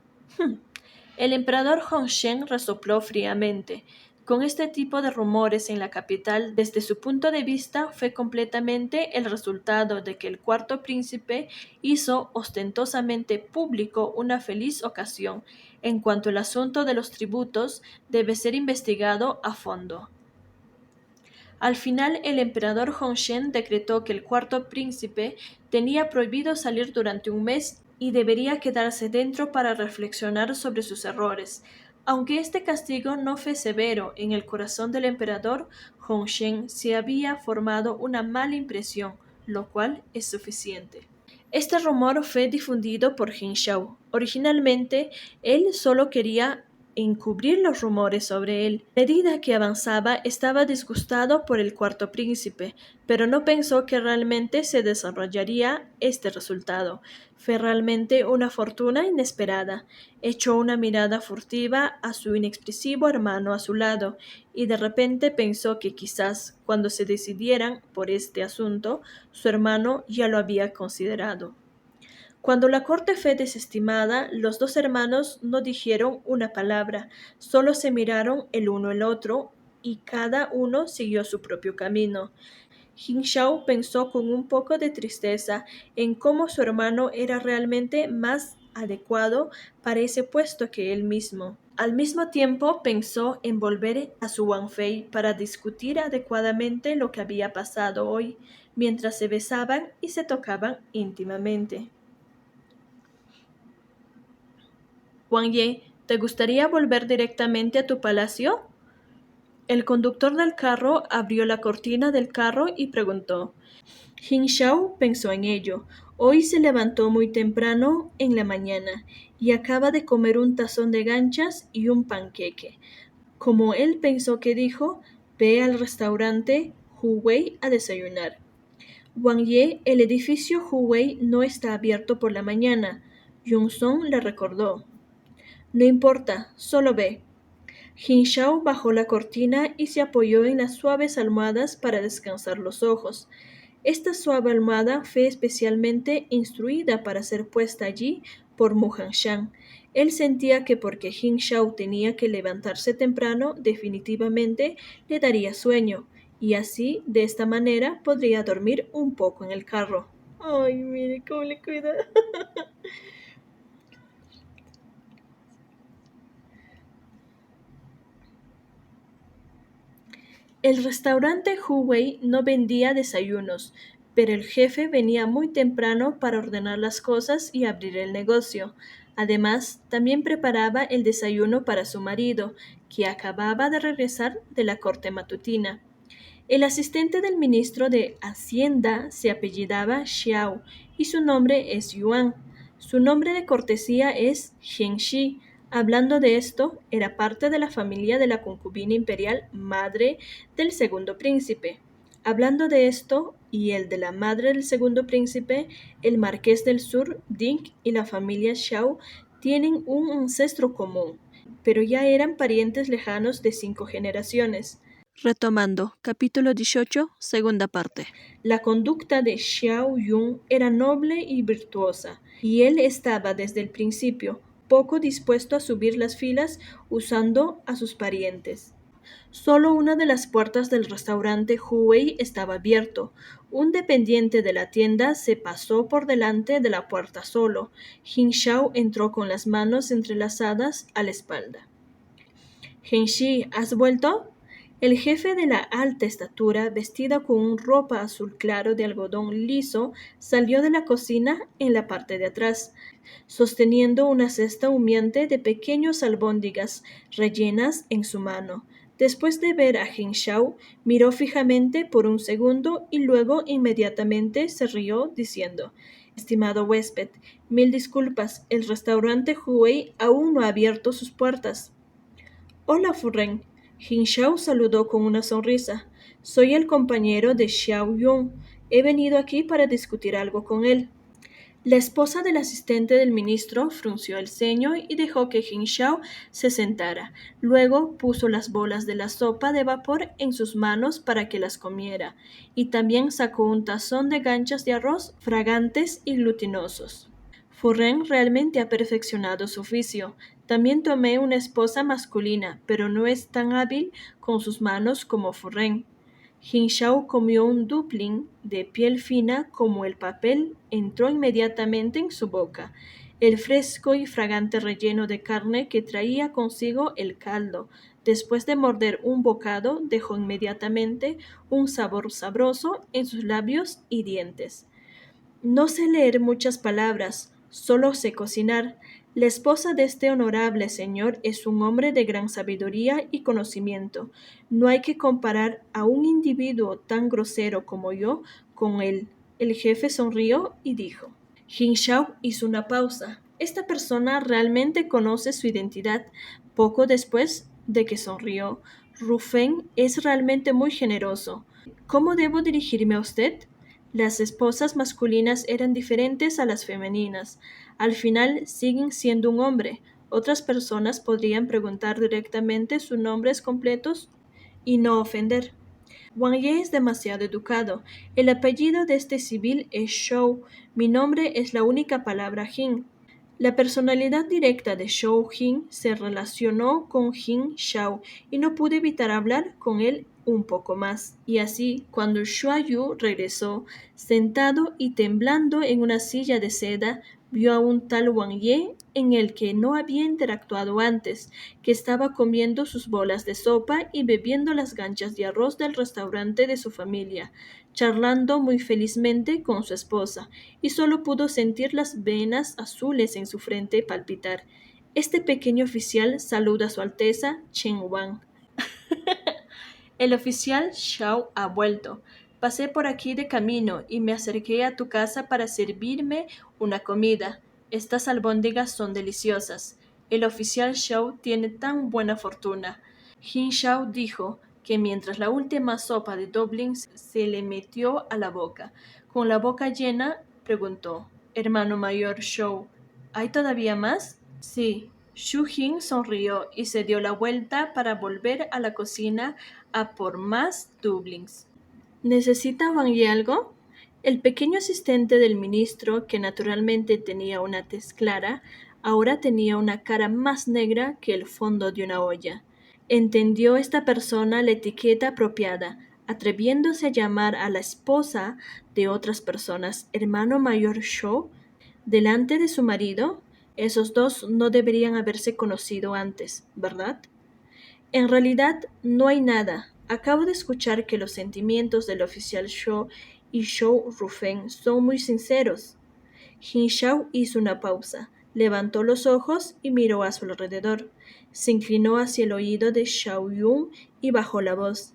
El emperador Hongshen resopló fríamente. Con este tipo de rumores en la capital, desde su punto de vista, fue completamente el resultado de que el cuarto príncipe hizo ostentosamente público una feliz ocasión. En cuanto al asunto de los tributos, debe ser investigado a fondo. Al final, el emperador Hongshen decretó que el cuarto príncipe tenía prohibido salir durante un mes y debería quedarse dentro para reflexionar sobre sus errores. Aunque este castigo no fue severo, en el corazón del emperador Hongshen se había formado una mala impresión, lo cual es suficiente. Este rumor fue difundido por Jin Shao. Originalmente, él solo quería encubrir los rumores sobre él. A medida que avanzaba, estaba disgustado por el cuarto príncipe, pero no pensó que realmente se desarrollaría este resultado. Fue realmente una fortuna inesperada. Echó una mirada furtiva a su inexpresivo hermano a su lado, y de repente pensó que quizás, cuando se decidieran por este asunto, su hermano ya lo había considerado. Cuando la corte fue desestimada, los dos hermanos no dijeron una palabra, solo se miraron el uno al otro y cada uno siguió su propio camino. Jin Shao pensó con un poco de tristeza en cómo su hermano era realmente más adecuado para ese puesto que él mismo. Al mismo tiempo pensó en volver a su Wang Fei para discutir adecuadamente lo que había pasado hoy, mientras se besaban y se tocaban íntimamente. Wang Ye, ¿te gustaría volver directamente a tu palacio? El conductor del carro abrió la cortina del carro y preguntó. Jin Shao pensó en ello. Hoy se levantó muy temprano en la mañana y acaba de comer un tazón de ganchas y un panqueque. Como él pensó que dijo, ve al restaurante Huwei a desayunar. Wang Ye, el edificio Huwei no está abierto por la mañana. Yun Song le recordó. No importa, solo ve. Jin Shao bajó la cortina y se apoyó en las suaves almohadas para descansar los ojos. Esta suave almohada fue especialmente instruida para ser puesta allí por Mu Hanshan. Él sentía que porque Jin Shao tenía que levantarse temprano, definitivamente le daría sueño, y así, de esta manera, podría dormir un poco en el carro. Ay, mire cómo le cuida. El restaurante Huwei no vendía desayunos, pero el jefe venía muy temprano para ordenar las cosas y abrir el negocio. Además, también preparaba el desayuno para su marido, que acababa de regresar de la corte matutina. El asistente del ministro de Hacienda se apellidaba Xiao y su nombre es Yuan. Su nombre de cortesía es Shi. Hablando de esto, era parte de la familia de la concubina imperial madre del segundo príncipe. Hablando de esto, y el de la madre del segundo príncipe, el marqués del sur, Ding, y la familia Xiao tienen un ancestro común, pero ya eran parientes lejanos de 5 generaciones. Retomando, capítulo 18, segunda parte. La conducta de Xiao Yun era noble y virtuosa, y él estaba desde el principio poco dispuesto a subir las filas usando a sus parientes. Solo una de las puertas del restaurante Huey estaba abierto. Un dependiente de la tienda se pasó por delante de la puerta solo. Jin Shao entró con las manos entrelazadas a la espalda. Genshi, ¿has vuelto? El jefe de la alta estatura, vestida con ropa azul claro de algodón liso, salió de la cocina en la parte de atrás, sosteniendo una cesta humeante de pequeños albóndigas rellenas en su mano. Después de ver a Jin Shao, miró fijamente por un segundo y luego inmediatamente se rió diciendo: Estimado huésped, mil disculpas, el restaurante Huey aún no ha abierto sus puertas. Hola, Furren. Jin Shao saludó con una sonrisa. Soy el compañero de Xiao Yun. He venido aquí para discutir algo con él. La esposa del asistente del ministro frunció el ceño y dejó que Jin Shao se sentara. Luego puso las bolas de la sopa de vapor en sus manos para que las comiera, y también sacó un tazón de ganchas de arroz fragantes y glutinosos. Furren realmente ha perfeccionado su oficio. También tomé una esposa masculina, pero no es tan hábil con sus manos como Furren. Jin Shao comió un dumpling de piel fina como el papel, entró inmediatamente en su boca. El fresco y fragante relleno de carne que traía consigo el caldo. Después de morder un bocado, dejó inmediatamente un sabor sabroso en sus labios y dientes. No sé leer muchas palabras, solo sé cocinar. La esposa de este honorable señor es un hombre de gran sabiduría y conocimiento. No hay que comparar a un individuo tan grosero como yo con él. El jefe sonrió y dijo. Jin Shao hizo una pausa. Esta persona realmente conoce su identidad. Poco después de que sonrió, Rufen es realmente muy generoso. ¿Cómo debo dirigirme a usted? Las esposas masculinas eran diferentes a las femeninas. Al final siguen siendo un hombre. Otras personas podrían preguntar directamente sus nombres completos y no ofender. Wang Ye es demasiado educado. El apellido de este civil es Shou. Mi nombre es la única palabra Jin. La personalidad directa de Shou Jin se relacionó con Jin Shao y no pude evitar hablar con él un poco más. Y así, cuando Shuayu regresó, sentado y temblando en una silla de seda, vio a un tal Wang Ye en el que no había interactuado antes, que estaba comiendo sus bolas de sopa y bebiendo las ganchas de arroz del restaurante de su familia, charlando muy felizmente con su esposa, y solo pudo sentir las venas azules en su frente palpitar. Este pequeño oficial saluda a su Alteza Chen Wang. El oficial Shao ha vuelto. Pasé por aquí de camino y me acerqué a tu casa para servirme una comida. Estas albóndigas son deliciosas. El oficial Shao tiene tan buena fortuna. Jin Shao dijo que mientras la última sopa de dumplings se le metió a la boca. Con la boca llena, preguntó: Hermano mayor Shao, ¿hay todavía más? Sí. Xu Jing sonrió y se dio la vuelta para volver a la cocina a por más dumplings. ¿Necesita Wang Yi algo? El pequeño asistente del ministro, que naturalmente tenía una tez clara, ahora tenía una cara más negra que el fondo de una olla. ¿Entendió esta persona la etiqueta apropiada, atreviéndose a llamar a la esposa de otras personas hermano mayor Shou delante de su marido? Esos dos no deberían haberse conocido antes, ¿verdad? En realidad, no hay nada. Acabo de escuchar que los sentimientos del oficial Shaw y Shou Rufeng son muy sinceros. Jin Shao hizo una pausa, levantó los ojos y miró a su alrededor. Se inclinó hacia el oído de Xiao Yun y bajó la voz.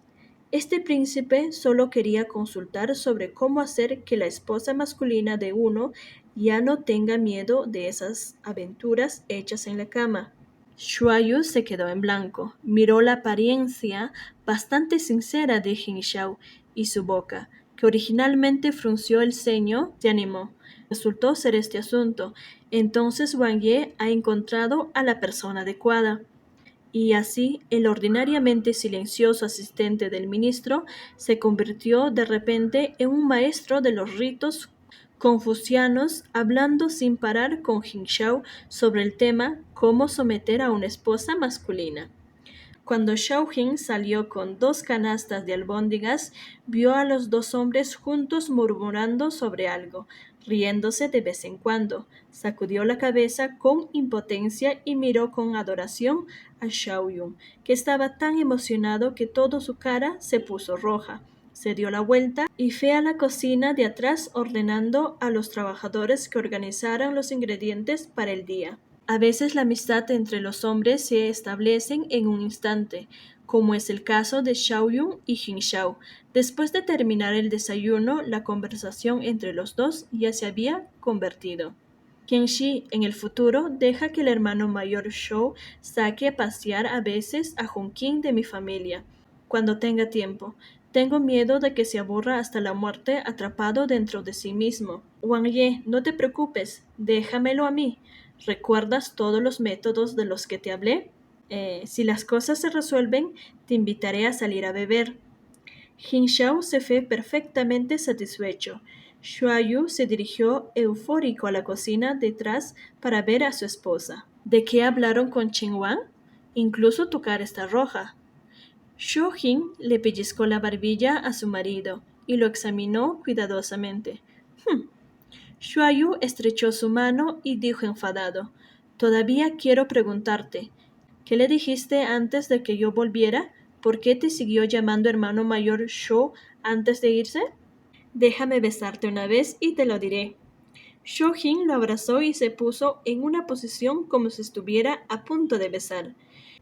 Este príncipe solo quería consultar sobre cómo hacer que la esposa masculina de uno ya no tenga miedo de esas aventuras hechas en la cama. Shuayu se quedó en blanco, miró la apariencia bastante sincera de Jin Xiao y su boca, que originalmente frunció el ceño, se animó. Resultó ser este asunto. Entonces Wang Ye ha encontrado a la persona adecuada. Y así el ordinariamente silencioso asistente del ministro se convirtió de repente en un maestro de los ritos confucianos, hablando sin parar con Jin Xiao sobre el tema cómo someter a una esposa masculina. Cuando Xiao Jing salió con 2 canastas de albóndigas, vio a los dos hombres juntos murmurando sobre algo, riéndose de vez en cuando. Sacudió la cabeza con impotencia y miró con adoración a Xiao Yun, que estaba tan emocionado que toda su cara se puso roja. Se dio la vuelta y fue a la cocina de atrás ordenando a los trabajadores que organizaran los ingredientes para el día. A veces la amistad entre los hombres se establece en un instante, como es el caso de Xiao Yun y Jin Xiao. Después de terminar el desayuno, la conversación entre los dos ya se había convertido. Kenshi, en el futuro, deja que el hermano mayor Shou saque a pasear a veces a Honqin de mi familia, cuando tenga tiempo. Tengo miedo de que se aburra hasta la muerte atrapado dentro de sí mismo. Wang Ye, no te preocupes, déjamelo a mí. ¿Recuerdas todos los métodos de los que te hablé? Si las cosas se resuelven, te invitaré a salir a beber. Jin Xiao se fue perfectamente satisfecho. Shuayu se dirigió eufórico a la cocina detrás para ver a su esposa. ¿De qué hablaron con Chen Wang? Incluso tu cara está roja. Shu Jin le pellizcó la barbilla a su marido y lo examinó cuidadosamente. Shuayu estrechó su mano y dijo enfadado: Todavía quiero preguntarte, ¿qué le dijiste antes de que yo volviera? ¿Por qué te siguió llamando hermano mayor Shou antes de irse? Déjame besarte una vez y te lo diré. Shu Jin lo abrazó y se puso en una posición como si estuviera a punto de besar.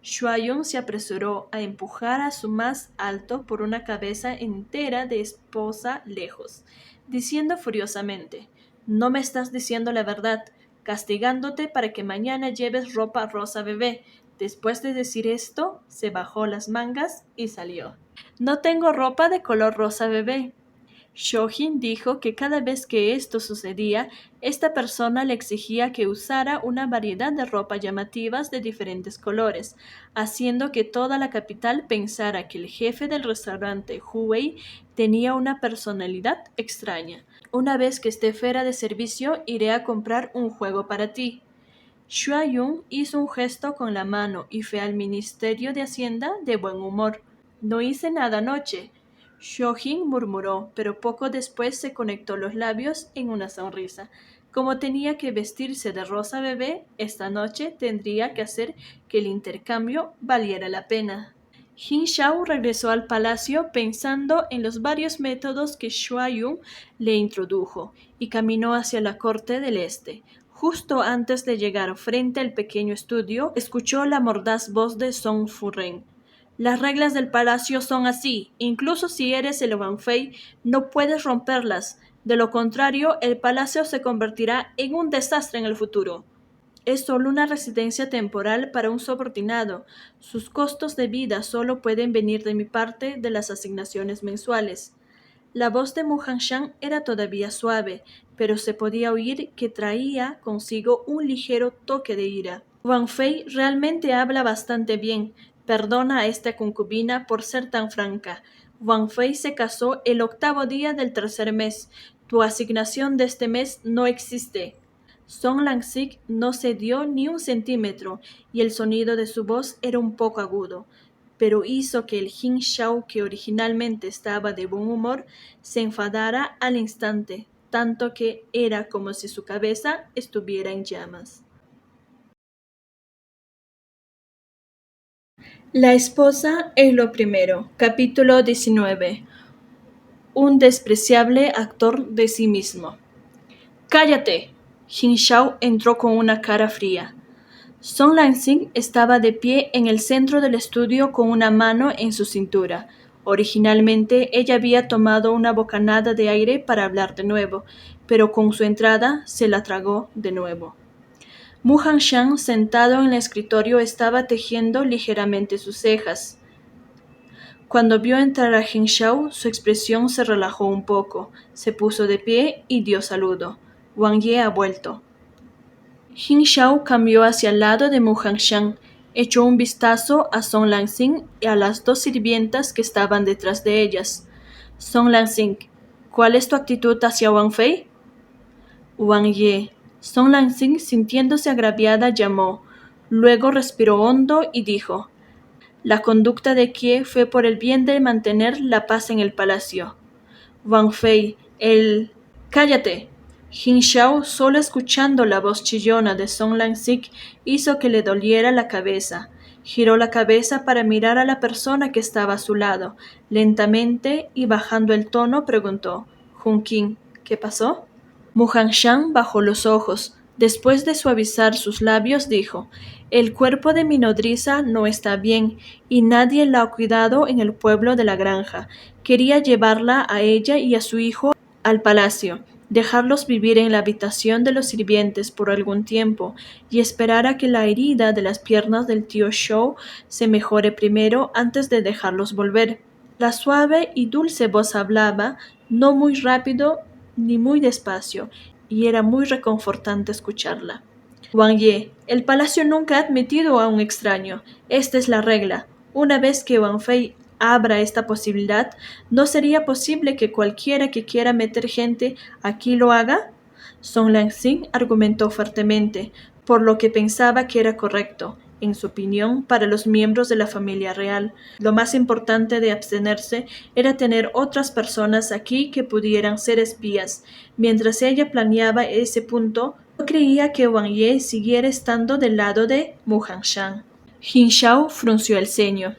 Shuayun se apresuró a empujar a su más alto por una cabeza entera de esposa lejos, diciendo furiosamente: No me estás diciendo la verdad, castigándote para que mañana lleves ropa rosa bebé. Después de decir esto, se bajó las mangas y salió. No tengo ropa de color rosa bebé. Shohin dijo que cada vez que esto sucedía, esta persona le exigía que usara una variedad de ropas llamativas de diferentes colores, haciendo que toda la capital pensara que el jefe del restaurante Huwei tenía una personalidad extraña. Una vez que esté fuera de servicio, iré a comprar un juego para ti. Shuayun hizo un gesto con la mano y fue al Ministerio de Hacienda de buen humor. No hice nada anoche. Shohin murmuró, pero poco después se conectó los labios en una sonrisa. Como tenía que vestirse de rosa bebé, esta noche tendría que hacer que el intercambio valiera la pena. Jin Xiao regresó al palacio pensando en los varios métodos que Shuayun le introdujo y caminó hacia la corte del este. Justo antes de llegar frente al pequeño estudio, escuchó la mordaz voz de Song Furren. Las reglas del palacio son así. Incluso si eres el Wanfei, no puedes romperlas. De lo contrario, el palacio se convertirá en un desastre en el futuro. Es solo una residencia temporal para un subordinado. Sus costos de vida solo pueden venir de mi parte de las asignaciones mensuales. La voz de Mu Hanshan era todavía suave, pero se podía oír que traía consigo un ligero toque de ira. Wang Fei realmente habla bastante bien. Perdona a esta concubina por ser tan franca. Wang Fei se casó el 8º día del 3er mes. Tu asignación de este mes no existe. Song Langsik no cedió ni un centímetro y el sonido de su voz era un poco agudo, pero hizo que el Jin Shao, que originalmente estaba de buen humor, se enfadara al instante, tanto que era como si su cabeza estuviera en llamas. La esposa es lo primero. Capítulo 19. Un despreciable actor de sí mismo. ¡Cállate! Jin Shao entró con una cara fría. Song Lansing estaba de pie en el centro del estudio con una mano en su cintura. Originalmente ella había tomado una bocanada de aire para hablar de nuevo, pero con su entrada se la tragó de nuevo. Mu Hanshan, sentado en el escritorio, estaba tejiendo ligeramente sus cejas. Cuando vio entrar a Jin Shao, su expresión se relajó un poco, se puso de pie y dio saludo. Wang Ye ha vuelto. Jin Shao cambió hacia el lado de Mu Hanshan, echó un vistazo a Song Lansing y a las 2 sirvientas que estaban detrás de ellas. Song Lansing, ¿cuál es tu actitud hacia Wang Fei? Wang Ye. Song Lansing, sintiéndose agraviada, llamó. Luego respiró hondo y dijo: la conducta de Kie fue por el bien de mantener la paz en el palacio. Wang Fei, ¡Cállate! Jin Shao, solo escuchando la voz chillona de Song Lansing, hizo que le doliera la cabeza. Giró la cabeza para mirar a la persona que estaba a su lado. Lentamente y bajando el tono, preguntó: Jun Qin, ¿qué pasó? Mu Hanshan bajó los ojos. Después de suavizar sus labios, dijo: el cuerpo de mi nodriza no está bien y nadie la ha cuidado en el pueblo de la granja. Quería llevarla a ella y a su hijo al palacio, dejarlos vivir en la habitación de los sirvientes por algún tiempo y esperar a que la herida de las piernas del tío Shou se mejore primero antes de dejarlos volver. La suave y dulce voz hablaba, no muy rápido ni muy despacio, y era muy reconfortante escucharla. Wang Ye, el palacio nunca ha admitido a un extraño. Esta es la regla. Una vez que Wang Fei abra esta posibilidad, ¿no sería posible que cualquiera que quiera meter gente aquí lo haga? Song Lansing argumentó fuertemente, por lo que pensaba que era correcto. En su opinión, para los miembros de la familia real, lo más importante de abstenerse era tener otras personas aquí que pudieran ser espías. Mientras ella planeaba ese punto, no creía que Wang Ye siguiera estando del lado de Mu Hanshan. Jin Shao frunció el ceño.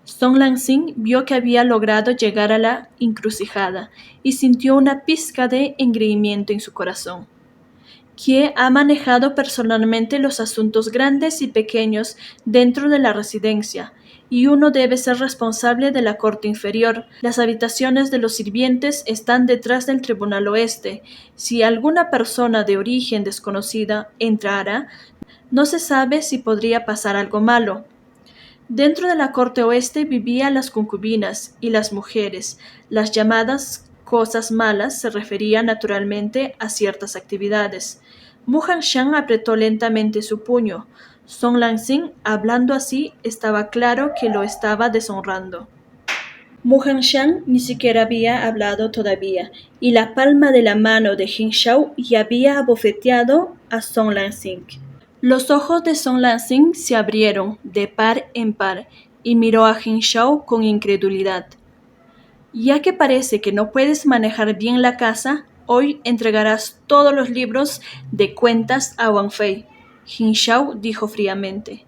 Song Lansing vio que había logrado llegar a la encrucijada y sintió una pizca de engreimiento en su corazón. Kie ha manejado personalmente los asuntos grandes y pequeños dentro de la residencia, y uno debe ser responsable de la corte inferior. Las habitaciones de los sirvientes están detrás del tribunal oeste. Si alguna persona de origen desconocida entrara, no se sabe si podría pasar algo malo. Dentro de la corte oeste vivían las concubinas y las mujeres. Las llamadas cosas malas se referían naturalmente a ciertas actividades. Mu Hanshan apretó lentamente su puño. Song Lansing, hablando así, estaba claro que lo estaba deshonrando. Mu Hanshan ni siquiera había hablado todavía, y la palma de la mano de Jin Shao ya había abofeteado a Song Lansing. Los ojos de Song Lansing se abrieron de par en par y miró a Jin Shao con incredulidad. Ya que parece que no puedes manejar bien la casa, hoy entregarás todos los libros de cuentas a Wang Fei. Jin Shao dijo fríamente.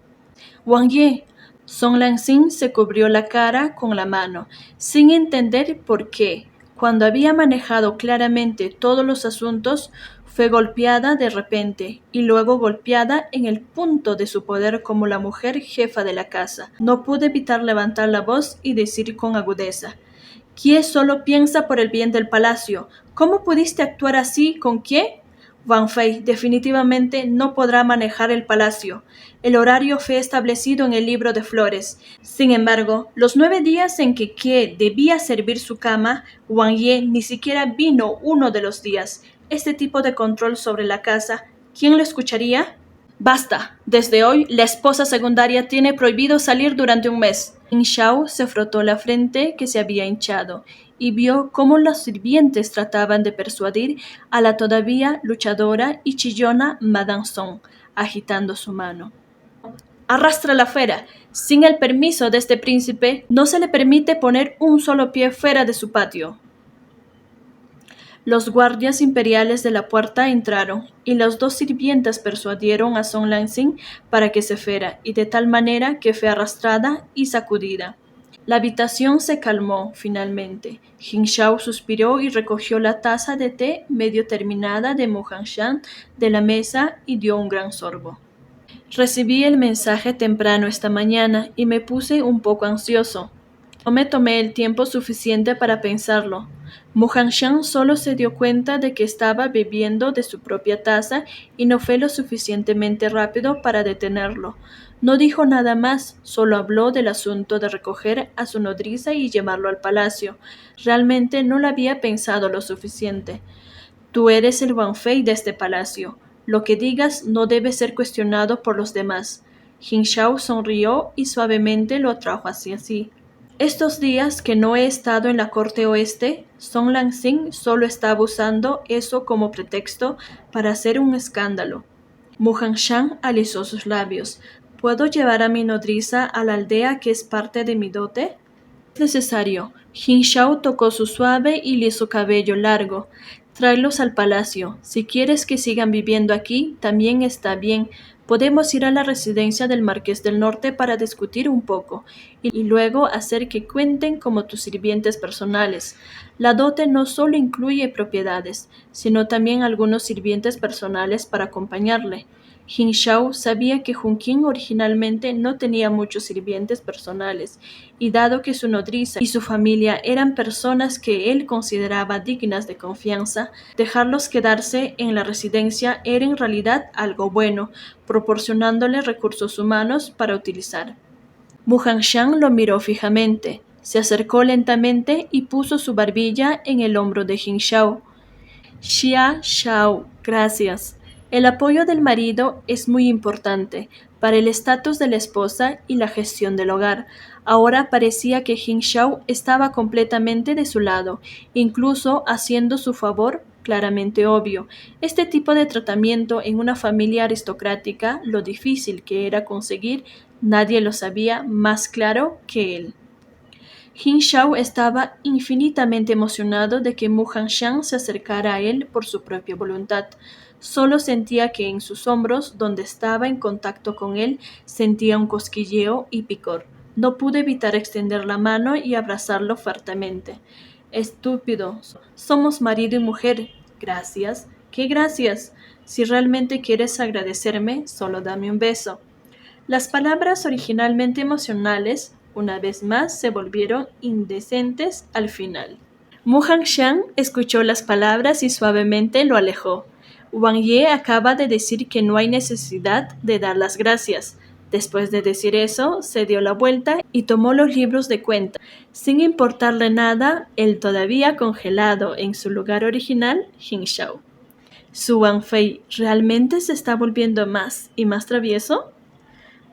Wang Ye. Song Lansing se cubrió la cara con la mano, sin entender por qué. Cuando había manejado claramente todos los asuntos, fue golpeada de repente y luego golpeada en el punto de su poder como la mujer jefa de la casa. No pude evitar levantar la voz y decir con agudeza: Kie solo piensa por el bien del palacio. ¿Cómo pudiste actuar así con Kie? Wang Fei definitivamente no podrá manejar el palacio. El horario fue establecido en el libro de flores. Sin embargo, los 9 días en que Kie debía servir su cama, Wang Ye ni siquiera vino uno de los días. Este tipo de control sobre la casa, ¿quién lo escucharía? Basta, desde hoy la esposa secundaria tiene prohibido salir durante un mes. Jin Shao se frotó la frente que se había hinchado y vio cómo los sirvientes trataban de persuadir a la todavía luchadora y chillona Madame Song, agitando su mano. Arrástrala fuera. Sin el permiso de este príncipe, no se le permite poner un solo pie fuera de su patio. Los guardias imperiales de la puerta entraron, y las dos sirvientas persuadieron a Song Lansing para que se fuera, y de tal manera que fue arrastrada y sacudida. La habitación se calmó finalmente. Jin Shao suspiró y recogió la taza de té medio terminada de Mu Hanshan de la mesa y dio un gran sorbo. Recibí el mensaje temprano esta mañana y me puse un poco ansioso. No me tomé el tiempo suficiente para pensarlo. Mu Hanshan solo se dio cuenta de que estaba bebiendo de su propia taza y no fue lo suficientemente rápido para detenerlo. No dijo nada más, solo habló del asunto de recoger a su nodriza y llevarlo al palacio. Realmente no lo había pensado lo suficiente. Tú eres el Wanfei de este palacio. Lo que digas no debe ser cuestionado por los demás. Jin Shao sonrió y suavemente lo atrajo hacia sí. Estos días que no he estado en la corte oeste, Song Lansing solo estaba usando eso como pretexto para hacer un escándalo. Mu Hanshan alisó sus labios. ¿Puedo llevar a mi nodriza a la aldea que es parte de mi dote? Es necesario. Jin Shao tocó su suave y liso cabello largo. Tráelos al palacio. Si quieres que sigan viviendo aquí, también está bien. Podemos ir a la residencia del Marqués del Norte para discutir un poco, y luego hacer que cuenten como tus sirvientes personales. La dote no solo incluye propiedades, sino también algunos sirvientes personales para acompañarle. Jin Shao sabía que Junqing originalmente no tenía muchos sirvientes personales, y dado que su nodriza y su familia eran personas que él consideraba dignas de confianza, dejarlos quedarse en la residencia era en realidad algo bueno, proporcionándole recursos humanos para utilizar. Mu Hanshan lo miró fijamente, se acercó lentamente y puso su barbilla en el hombro de Jin Shao. Xia Shao, gracias. El apoyo del marido es muy importante para el estatus de la esposa y la gestión del hogar. Ahora parecía que Jin Shao estaba completamente de su lado, incluso haciendo su favor claramente obvio. Este tipo de tratamiento en una familia aristocrática, lo difícil que era conseguir, nadie lo sabía más claro que él. Jin Shao estaba infinitamente emocionado de que Mu Hanshan se acercara a él por su propia voluntad. Solo sentía que en sus hombros, donde estaba en contacto con él, sentía un cosquilleo y picor. No pude evitar extender la mano y abrazarlo fuertemente. Estúpido, somos marido y mujer. Gracias. ¿Qué gracias? Si realmente quieres agradecerme, solo dame un beso. Las palabras originalmente emocionales, una vez más, se volvieron indecentes al final. Mu Hanshan escuchó las palabras y suavemente lo alejó. Wang Ye acaba de decir que no hay necesidad de dar las gracias. Después de decir eso, se dio la vuelta y tomó los libros de cuenta. Sin importarle nada, el todavía congelado en su lugar original, Jin Shao. ¿Su Wanfei realmente se está volviendo más y más travieso?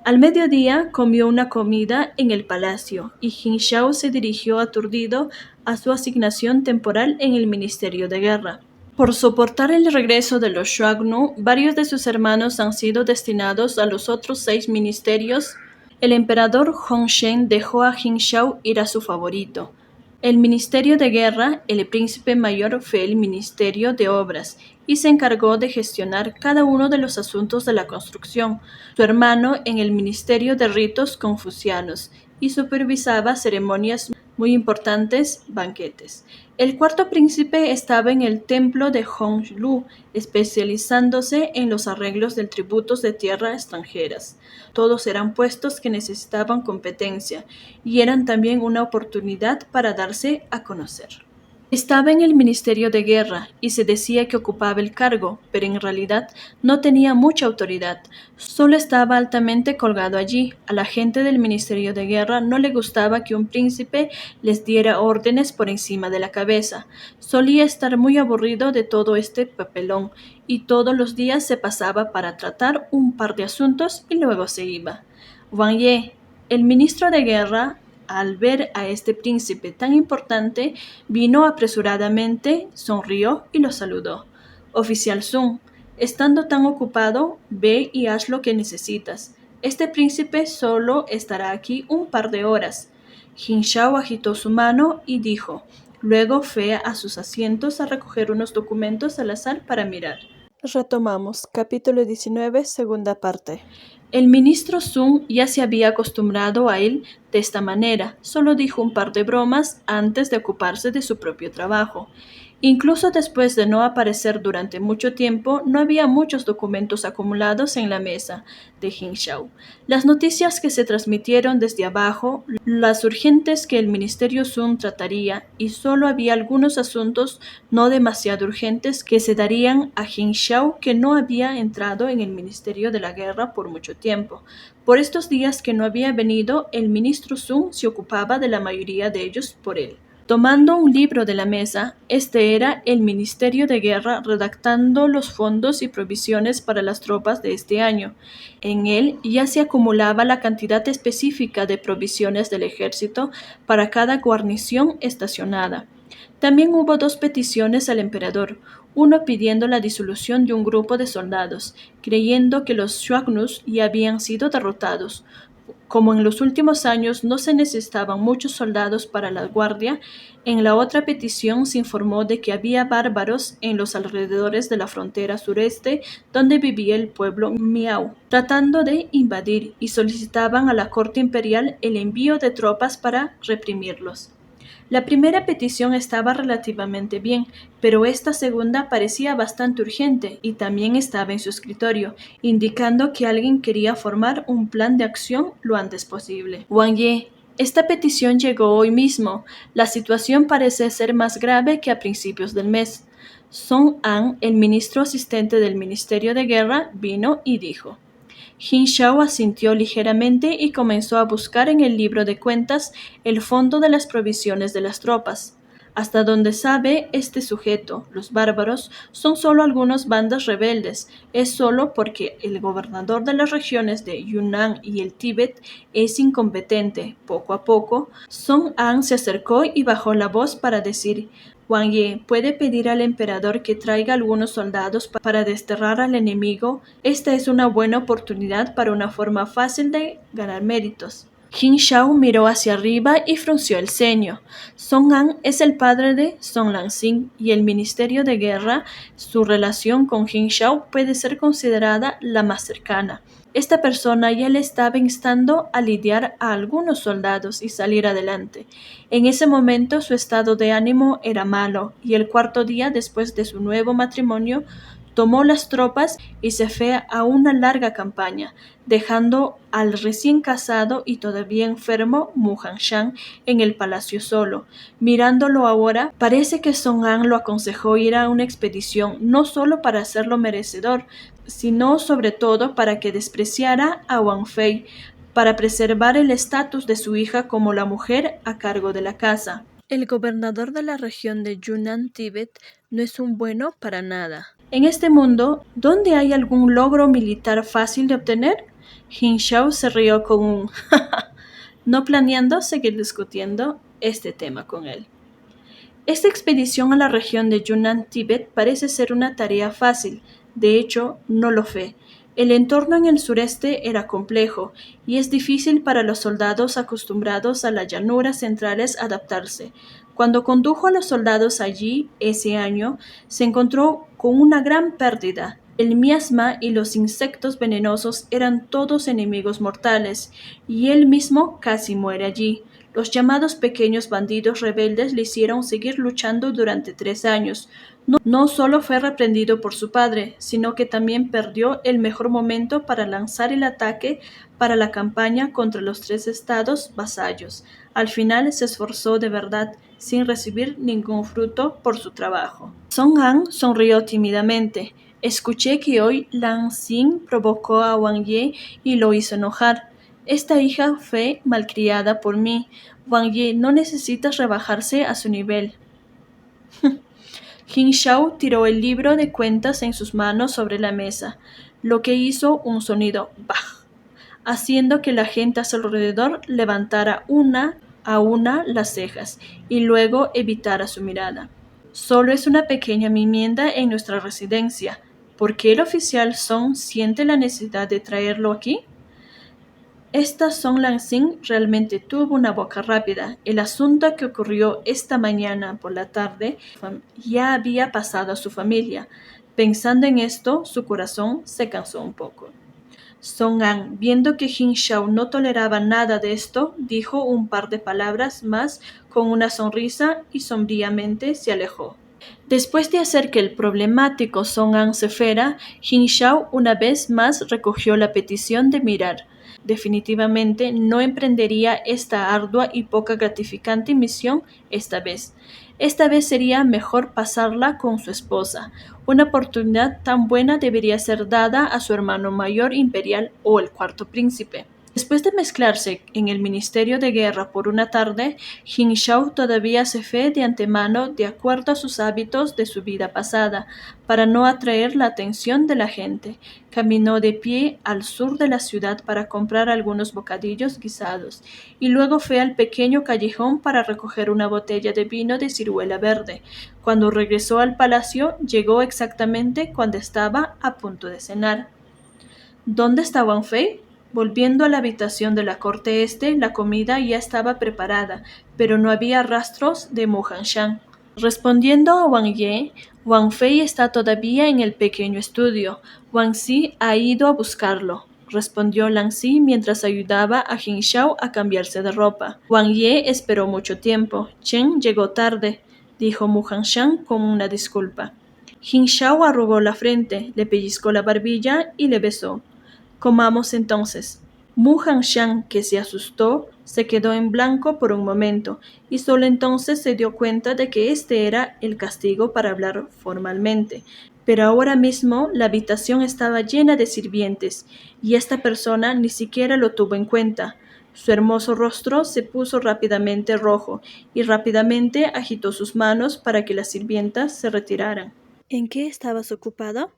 Al mediodía comió una comida en el palacio y Jin Shao se dirigió aturdido a su asignación temporal en el Ministerio de Guerra. Por soportar el regreso de los Shuagnu, varios de sus hermanos han sido destinados a los otros 6 ministerios. El emperador Hongshen dejó a Jin Shao ir a su favorito. El Ministerio de Guerra, el príncipe mayor fue el Ministerio de Obras y se encargó de gestionar cada uno de los asuntos de la construcción. Su hermano en el Ministerio de Ritos Confucianos y supervisaba ceremonias muy importantes, banquetes. El cuarto príncipe estaba en el templo de Honglu, especializándose en los arreglos de tributos de tierra extranjeras. Todos eran puestos que necesitaban competencia y eran también una oportunidad para darse a conocer. Estaba en el Ministerio de Guerra y se decía que ocupaba el cargo, pero en realidad no tenía mucha autoridad. Solo estaba altamente colgado allí. A la gente del Ministerio de Guerra no le gustaba que un príncipe les diera órdenes por encima de la cabeza. Solía estar muy aburrido de todo este papelón y todos los días se pasaba para tratar un par de asuntos y luego se iba. Wang Ye, el ministro de guerra, al ver a este príncipe tan importante, vino apresuradamente, sonrió y lo saludó. Oficial Sun, estando tan ocupado, ve y haz lo que necesitas. Este príncipe solo estará aquí un par de horas. Jin Shao agitó su mano y dijo. Luego fue a sus asientos a recoger unos documentos al azar para mirar. Retomamos, capítulo 19, segunda parte. El ministro Sun ya se había acostumbrado a él de esta manera, solo dijo un par de bromas antes de ocuparse de su propio trabajo. Incluso después de no aparecer durante mucho tiempo, no había muchos documentos acumulados en la mesa de Jin Shao. Las noticias que se transmitieron desde abajo, las urgentes que el ministerio Sun trataría, y solo había algunos asuntos no demasiado urgentes que se darían a Jin Shao, que no había entrado en el Ministerio de la Guerra por mucho tiempo. Por estos días que no había venido, el ministro Sun se ocupaba de la mayoría de ellos por él. Tomando un libro de la mesa, este era el Ministerio de Guerra redactando los fondos y provisiones para las tropas de este año. En él ya se acumulaba la cantidad específica de provisiones del ejército para cada guarnición estacionada. También hubo dos peticiones al emperador, uno pidiendo la disolución de un grupo de soldados, creyendo que los Shuagnus ya habían sido derrotados. Como en los últimos años no se necesitaban muchos soldados para la guardia, en la otra petición se informó de que había bárbaros en los alrededores de la frontera sureste donde vivía el pueblo Miao, tratando de invadir, y solicitaban a la corte imperial el envío de tropas para reprimirlos. La primera petición estaba relativamente bien, pero esta segunda parecía bastante urgente y también estaba en su escritorio, indicando que alguien quería formar un plan de acción lo antes posible. Wang Ye, esta petición llegó hoy mismo. La situación parece ser más grave que a principios del mes. Song An, el ministro asistente del Ministerio de Guerra, vino y dijo. Jin Shao asintió ligeramente y comenzó a buscar en el libro de cuentas el fondo de las provisiones de las tropas. Hasta donde sabe este sujeto, los bárbaros, son solo algunas bandas rebeldes. Es solo porque el gobernador de las regiones de Yunnan y el Tíbet es incompetente. Poco a poco, Song An se acercó y bajó la voz para decir: Wang Ye puede pedir al emperador que traiga algunos soldados para desterrar al enemigo. Esta es una buena oportunidad para una forma fácil de ganar méritos. Jin Shao miró hacia arriba y frunció el ceño. Song An es el padre de Song Lanxing y el Ministerio de Guerra. Su relación con Jin Shao puede ser considerada la más cercana. Esta persona ya le estaba instando a lidiar a algunos soldados y salir adelante. En ese momento su estado de ánimo era malo y el cuarto día después de su nuevo matrimonio tomó las tropas y se fue a una larga campaña, dejando al recién casado y todavía enfermo Mu Hanshan en el palacio solo. Mirándolo ahora, parece que Song An lo aconsejó ir a una expedición no solo para hacerlo merecedor, sino sobre todo para que despreciara a Wang Fei, para preservar el estatus de su hija como la mujer a cargo de la casa. El gobernador de la región de Yunnan-Tíbet no es un bueno para nada. En este mundo, ¿dónde hay algún logro militar fácil de obtener? Jin Shao se rió con un no planeando seguir discutiendo este tema con él. Esta expedición a la región de Yunnan-Tíbet parece ser una tarea fácil. De hecho, no lo fue. El entorno en el sureste era complejo y es difícil para los soldados acostumbrados a las llanuras centrales adaptarse. Cuando condujo a los soldados allí ese año, se encontró con una gran pérdida. El miasma y los insectos venenosos eran todos enemigos mortales, y él mismo casi muere allí. Los llamados pequeños bandidos rebeldes le hicieron seguir luchando durante 3 años. No solo fue reprendido por su padre, sino que también perdió el mejor momento para lanzar el ataque para la campaña contra los 3 estados vasallos. Al final se esforzó de verdad, sin recibir ningún fruto por su trabajo. Song An sonrió tímidamente. Escuché que hoy Lanxing provocó a Wang Ye y lo hizo enojar. Esta hija fue malcriada por mí. Wang Ye no necesita rebajarse a su nivel. Jin Shao tiró el libro de cuentas en sus manos sobre la mesa, lo que hizo un sonido "baj", haciendo que la gente a su alrededor levantara una a una las cejas y luego evitara su mirada. Solo es una pequeña enmienda en nuestra residencia. ¿Por qué el oficial Song siente la necesidad de traerlo aquí? Esta Song Lansing realmente tuvo una boca rápida. El asunto que ocurrió esta mañana por la tarde ya había pasado a su familia. Pensando en esto, su corazón se cansó un poco. Song An, viendo que Jin Shao no toleraba nada de esto, dijo un par de palabras más con una sonrisa y sombríamente se alejó. Después de hacer que el problemático Song An se fuera, Jin Shao una vez más recogió la petición de mirar. Definitivamente no emprendería esta ardua y poca gratificante misión esta vez. Esta vez sería mejor pasarla con su esposa. Una oportunidad tan buena debería ser dada a su hermano mayor imperial o el cuarto príncipe. Después de mezclarse en el Ministerio de Guerra por una tarde, Jin Shao todavía se fue de antemano de acuerdo a sus hábitos de su vida pasada, para no atraer la atención de la gente. Caminó de pie al sur de la ciudad para comprar algunos bocadillos guisados, y luego fue al pequeño callejón para recoger una botella de vino de ciruela verde. Cuando regresó al palacio, llegó exactamente cuando estaba a punto de cenar. ¿Dónde está Wang Fei? Volviendo a la habitación de la corte este, la comida ya estaba preparada, pero no había rastros de Mu Hanshan. Respondiendo a Wang Ye, Wang Fei está todavía en el pequeño estudio. Wang Xi ha ido a buscarlo, respondió Lan Xi mientras ayudaba a Jin Shao a cambiarse de ropa. Wang Ye esperó mucho tiempo. Chen llegó tarde, dijo Mu Hanshan con una disculpa. Jin Shao arrugó la frente, le pellizcó la barbilla y le besó. Comamos entonces. Mu Hanshan, que se asustó, se quedó en blanco por un momento, y solo entonces se dio cuenta de que este era el castigo para hablar formalmente. Pero ahora mismo la habitación estaba llena de sirvientes, y esta persona ni siquiera lo tuvo en cuenta. Su hermoso rostro se puso rápidamente rojo, y rápidamente agitó sus manos para que las sirvientas se retiraran. ¿En qué estabas ocupado?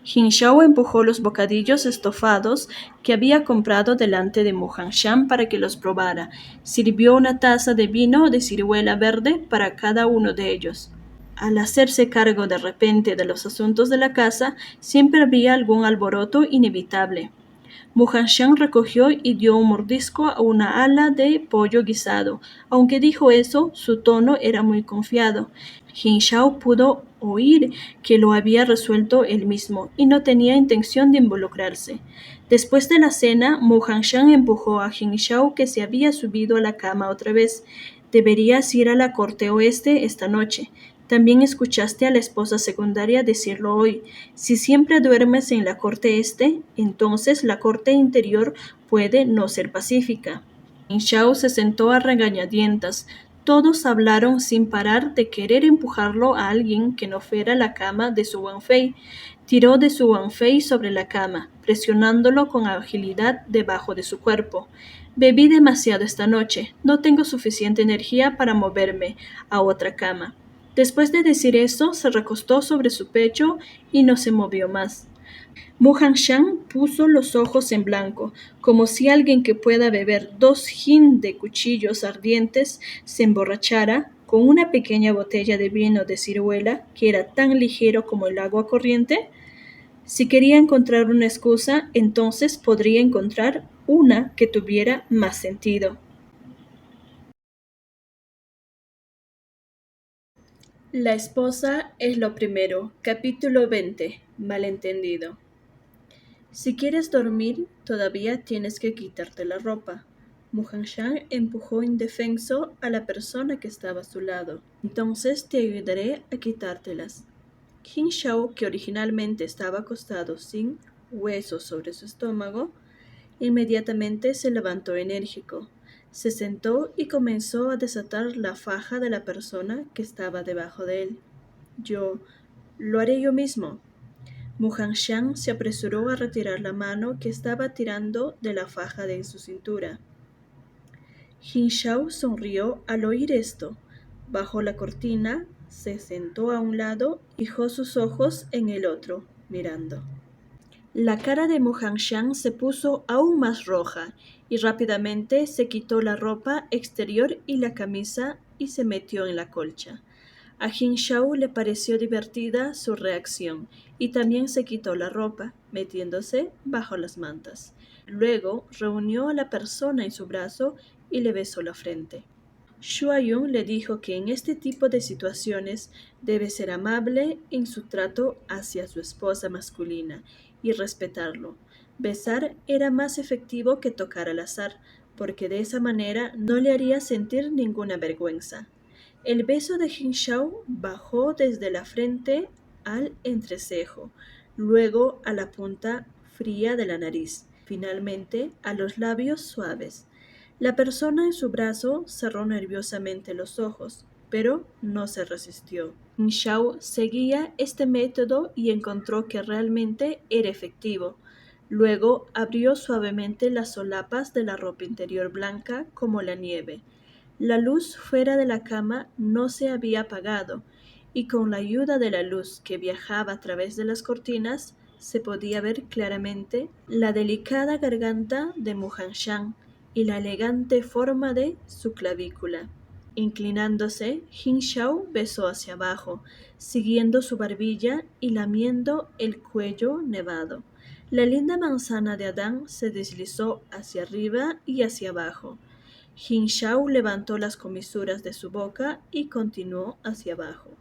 Jin Shao empujó los bocadillos estofados que había comprado delante de Mu Hanshan para que los probara. Sirvió una taza de vino de ciruela verde para cada uno de ellos. Al hacerse cargo de repente de los asuntos de la casa, siempre había algún alboroto inevitable. Mu Hanshan recogió y dio un mordisco a una ala de pollo guisado. Aunque dijo eso, su tono era muy confiado. Jin Shao pudo oír que lo había resuelto él mismo y no tenía intención de involucrarse. Después de la cena, Mu Hanshan empujó a Jin Shao, que se había subido a la cama otra vez. Deberías ir a la corte oeste esta noche. También escuchaste a la esposa secundaria decirlo hoy. Si siempre duermes en la corte este, entonces la corte interior puede no ser pacífica. Jin Shao se sentó a regañadientas. Todos hablaron sin parar de querer empujarlo a alguien que no fuera la cama de su Wang Fei. Tiró de su Wang Fei sobre la cama, presionándolo con agilidad debajo de su cuerpo. Bebí demasiado esta noche. No tengo suficiente energía para moverme a otra cama. Después de decir eso, se recostó sobre su pecho y no se movió más. Mu Hanshan puso los ojos en blanco, como si alguien que pueda beber 2 hin de cuchillos ardientes se emborrachara con una pequeña botella de vino de ciruela que era tan ligero como el agua corriente. Si quería encontrar una excusa, entonces podría encontrar una que tuviera más sentido. La esposa es lo primero. Capítulo 20. Malentendido. Si quieres dormir, todavía tienes que quitarte la ropa. Mu Hanshan empujó indefenso a la persona que estaba a su lado. Entonces te ayudaré a quitártelas. Jin Shao, que originalmente estaba acostado sin huesos sobre su estómago, inmediatamente se levantó enérgico. Se sentó y comenzó a desatar la faja de la persona que estaba debajo de él. Lo haré yo mismo. Mu Hanshan se apresuró a retirar la mano que estaba tirando de la faja de su cintura. Jin Shao sonrió al oír esto. Bajó la cortina se sentó a un lado y fijó sus ojos en el otro, mirando. La cara de Muhanshan se puso aún más roja y rápidamente se quitó la ropa exterior y la camisa y se metió en la colcha. A Jin Shao le pareció divertida su reacción y también se quitó la ropa, metiéndose bajo las mantas. Luego reunió a la persona en su brazo y le besó la frente. Shuayun le dijo que en este tipo de situaciones debe ser amable en su trato hacia su esposa masculina y respetarlo. Besar era más efectivo que tocar al azar, porque de esa manera no le haría sentir ninguna vergüenza. El beso de Shao bajó desde la frente al entrecejo, luego a la punta fría de la nariz, finalmente a los labios suaves. La persona en su brazo cerró nerviosamente los ojos, pero no se resistió. Shao seguía este método y encontró que realmente era efectivo. Luego abrió suavemente las solapas de la ropa interior blanca como la nieve. La luz fuera de la cama no se había apagado, y con la ayuda de la luz que viajaba a través de las cortinas se podía ver claramente la delicada garganta de Muhanshan y la elegante forma de su clavícula. Inclinándose, Jin Shao besó hacia abajo, siguiendo su barbilla y lamiendo el cuello nevado. La linda manzana de Adán se deslizó hacia arriba y hacia abajo. Jin Shao levantó las comisuras de su boca y continuó hacia abajo.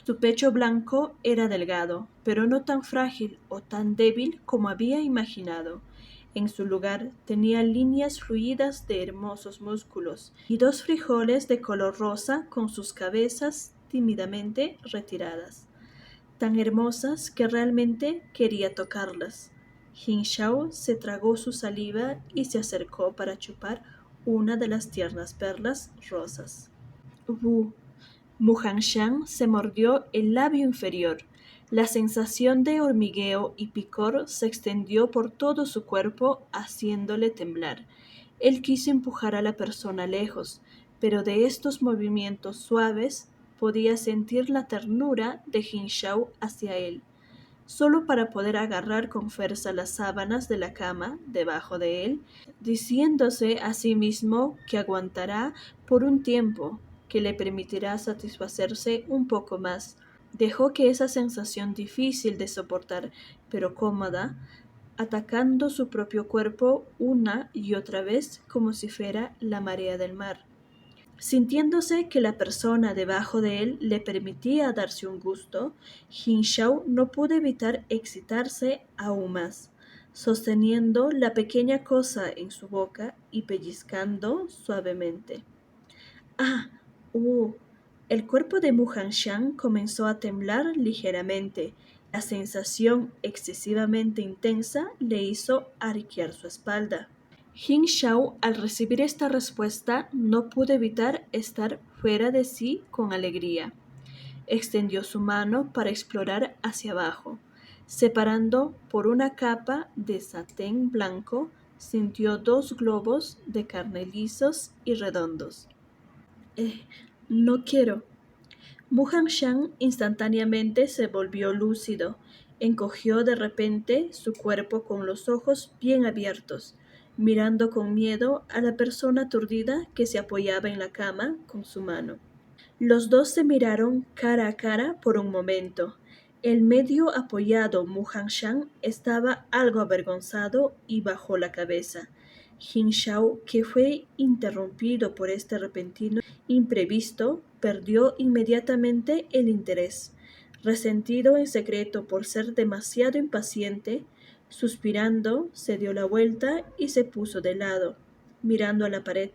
Su pecho blanco era delgado, pero no tan frágil o tan débil como había imaginado. En su lugar tenía líneas fluidas de hermosos músculos y dos frijoles de color rosa con sus cabezas tímidamente retiradas, tan hermosas que realmente quería tocarlas. Jin Shao se tragó su saliva y se acercó para chupar una de las tiernas perlas rosas. ¡Uh! Muhanshan se mordió el labio inferior. La sensación de hormigueo y picor se extendió por todo su cuerpo, haciéndole temblar. Él quiso empujar a la persona lejos, pero de estos movimientos suaves podía sentir la ternura de Jin Shao hacia él, solo para poder agarrar con fuerza las sábanas de la cama debajo de él, diciéndose a sí mismo que aguantará por un tiempo, que le permitirá satisfacerse un poco más. Dejó que esa sensación difícil de soportar, pero cómoda, atacando su propio cuerpo una y otra vez como si fuera la marea del mar. Sintiéndose que la persona debajo de él le permitía darse un gusto, Jin Shao no pudo evitar excitarse aún más, sosteniendo la pequeña cosa en su boca y pellizcando suavemente. ¡Ah! ¡Uh! El cuerpo de Muhanshan comenzó a temblar ligeramente. La sensación excesivamente intensa le hizo arquear su espalda. Jin Shao, al recibir esta respuesta, no pudo evitar estar fuera de sí con alegría. Extendió su mano para explorar hacia abajo. Separando por una capa de satén blanco, sintió dos globos de carne lisos y redondos. Eh, no quiero. Muhanshan instantáneamente se volvió lúcido. Encogió de repente su cuerpo con los ojos bien abiertos, mirando con miedo a la persona aturdida que se apoyaba en la cama con su mano. Los dos se miraron cara a cara por un momento. El medio apoyado Muhanshan estaba algo avergonzado y bajó la cabeza. Jin Shao, que fue interrumpido por este repentino imprevisto, perdió inmediatamente el interés. Resentido en secreto por ser demasiado impaciente, suspirando, se dio la vuelta y se puso de lado, mirando a la pared,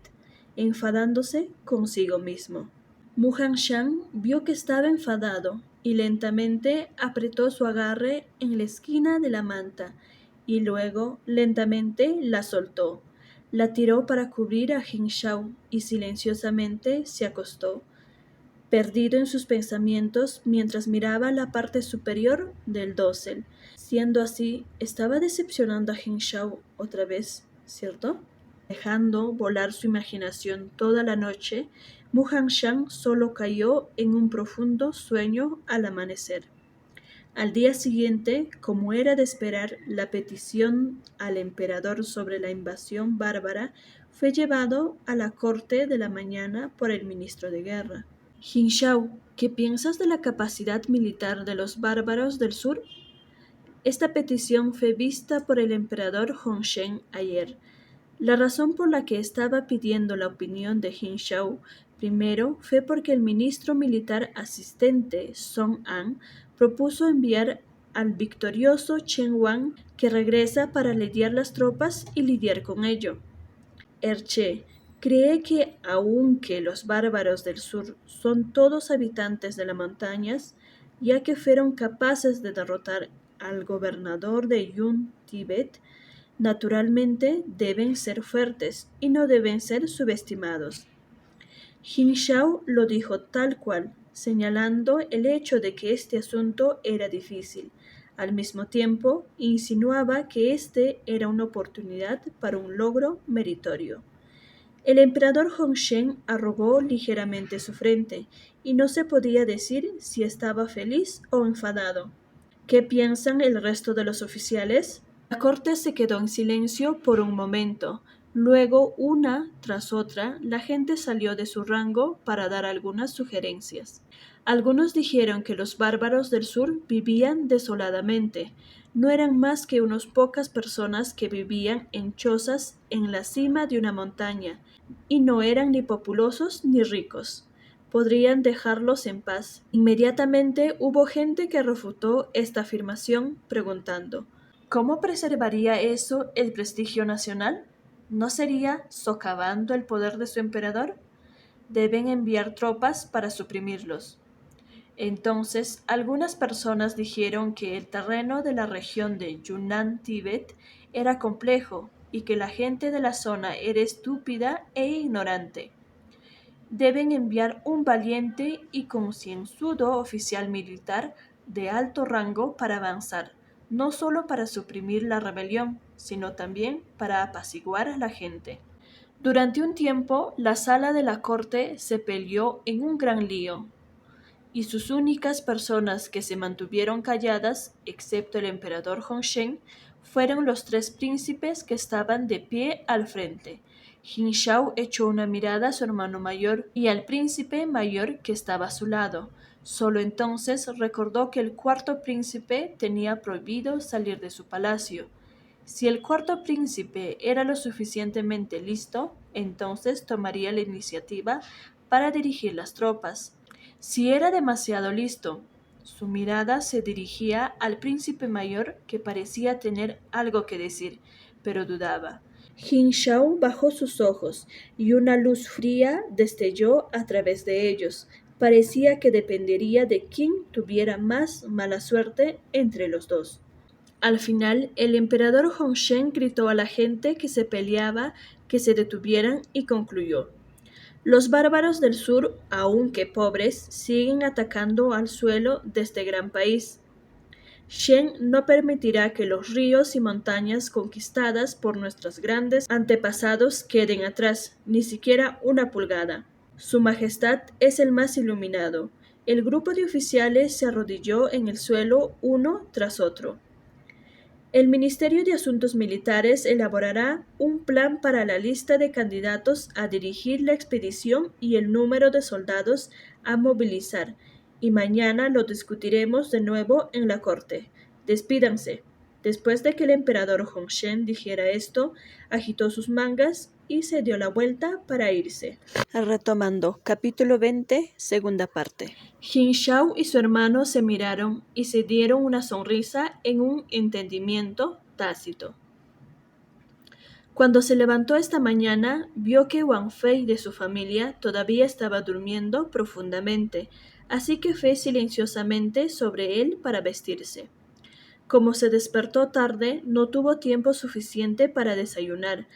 enfadándose consigo mismo. Muhanshan vio que estaba enfadado y lentamente apretó su agarre en la esquina de la manta y luego lentamente la soltó. La tiró para cubrir a Jin Shao y silenciosamente se acostó, perdido en sus pensamientos mientras miraba la parte superior del dosel. Siendo así, estaba decepcionando a Jin Shao otra vez, ¿cierto? Dejando volar su imaginación toda la noche, Muhanshan solo cayó en un profundo sueño al amanecer. Al día siguiente, como era de esperar, la petición al emperador sobre la invasión bárbara fue llevado a la corte de la mañana por el ministro de guerra. Hinshao, ¿qué piensas de la capacidad militar de los bárbaros del sur? Esta petición fue vista por el emperador Hongzhen ayer. La razón por la que estaba pidiendo la opinión de Hinshao primero fue porque el ministro militar asistente Song An propuso enviar al victorioso Chen Wang que regresa para lidiar las tropas y lidiar con ello. Erche cree que aunque los bárbaros del sur son todos habitantes de las montañas, ya que fueron capaces de derrotar al gobernador de Yun, Tibet, naturalmente deben ser fuertes y no deben ser subestimados. Hinshao lo dijo tal cual, señalando el hecho de que este asunto era difícil. Al mismo tiempo, insinuaba que este era una oportunidad para un logro meritorio. El emperador Hongzhen arrugó ligeramente su frente y no se podía decir si estaba feliz o enfadado. ¿Qué piensan el resto de los oficiales? La corte se quedó en silencio por un momento. Luego, una tras otra, la gente salió de su rango para dar algunas sugerencias. Algunos dijeron que los bárbaros del sur vivían desoladamente. No eran más que unas pocas personas que vivían en chozas en la cima de una montaña, y no eran ni populosos ni ricos. Podrían dejarlos en paz. Inmediatamente hubo gente que refutó esta afirmación preguntando: ¿cómo preservaría eso el prestigio nacional? ¿No sería socavando el poder de su emperador? Deben enviar tropas para suprimirlos. Entonces, algunas personas dijeron que el terreno de la región de Yunnan, Tíbet, era complejo y que la gente de la zona era estúpida e ignorante. Deben enviar un valiente y concienzudo oficial militar de alto rango para avanzar, no solo para suprimir la rebelión, sino también para apaciguar a la gente. Durante un tiempo, la sala de la corte se peleó en un gran lío, y sus únicas personas que se mantuvieron calladas, excepto el emperador Hongzhen, fueron los tres príncipes que estaban de pie al frente. Hinshao echó una mirada a su hermano mayor y al príncipe mayor que estaba a su lado. Solo entonces recordó que el cuarto príncipe tenía prohibido salir de su palacio. Si el cuarto príncipe era lo suficientemente listo, entonces tomaría la iniciativa para dirigir las tropas. Si era demasiado listo, su mirada se dirigía al príncipe mayor que parecía tener algo que decir, pero dudaba. Hinshao bajó sus ojos y una luz fría destelló a través de ellos. Parecía que dependería de quién tuviera más mala suerte entre los dos. Al final, el emperador Hongzhen gritó a la gente que se peleaba que se detuvieran y concluyó: los bárbaros del sur, aunque pobres, siguen atacando al suelo de este gran país. Shen no permitirá que los ríos y montañas conquistadas por nuestros grandes antepasados queden atrás, ni siquiera una pulgada. Su Majestad es el más iluminado. El grupo de oficiales se arrodilló en el suelo uno tras otro. El Ministerio de Asuntos Militares elaborará un plan para la lista de candidatos a dirigir la expedición y el número de soldados a movilizar, y mañana lo discutiremos de nuevo en la corte. Despídanse. Después de que el emperador Hongzhen dijera esto, agitó sus mangas y se dio la vuelta para irse. Retomando, capítulo 20, segunda parte. Hinshao y su hermano se miraron y se dieron una sonrisa en un entendimiento tácito. Cuando se levantó esta mañana, vio que Wang Fei de su familia todavía estaba durmiendo profundamente, así que fue silenciosamente sobre él para vestirse. Como se despertó tarde, no tuvo tiempo suficiente para desayunar,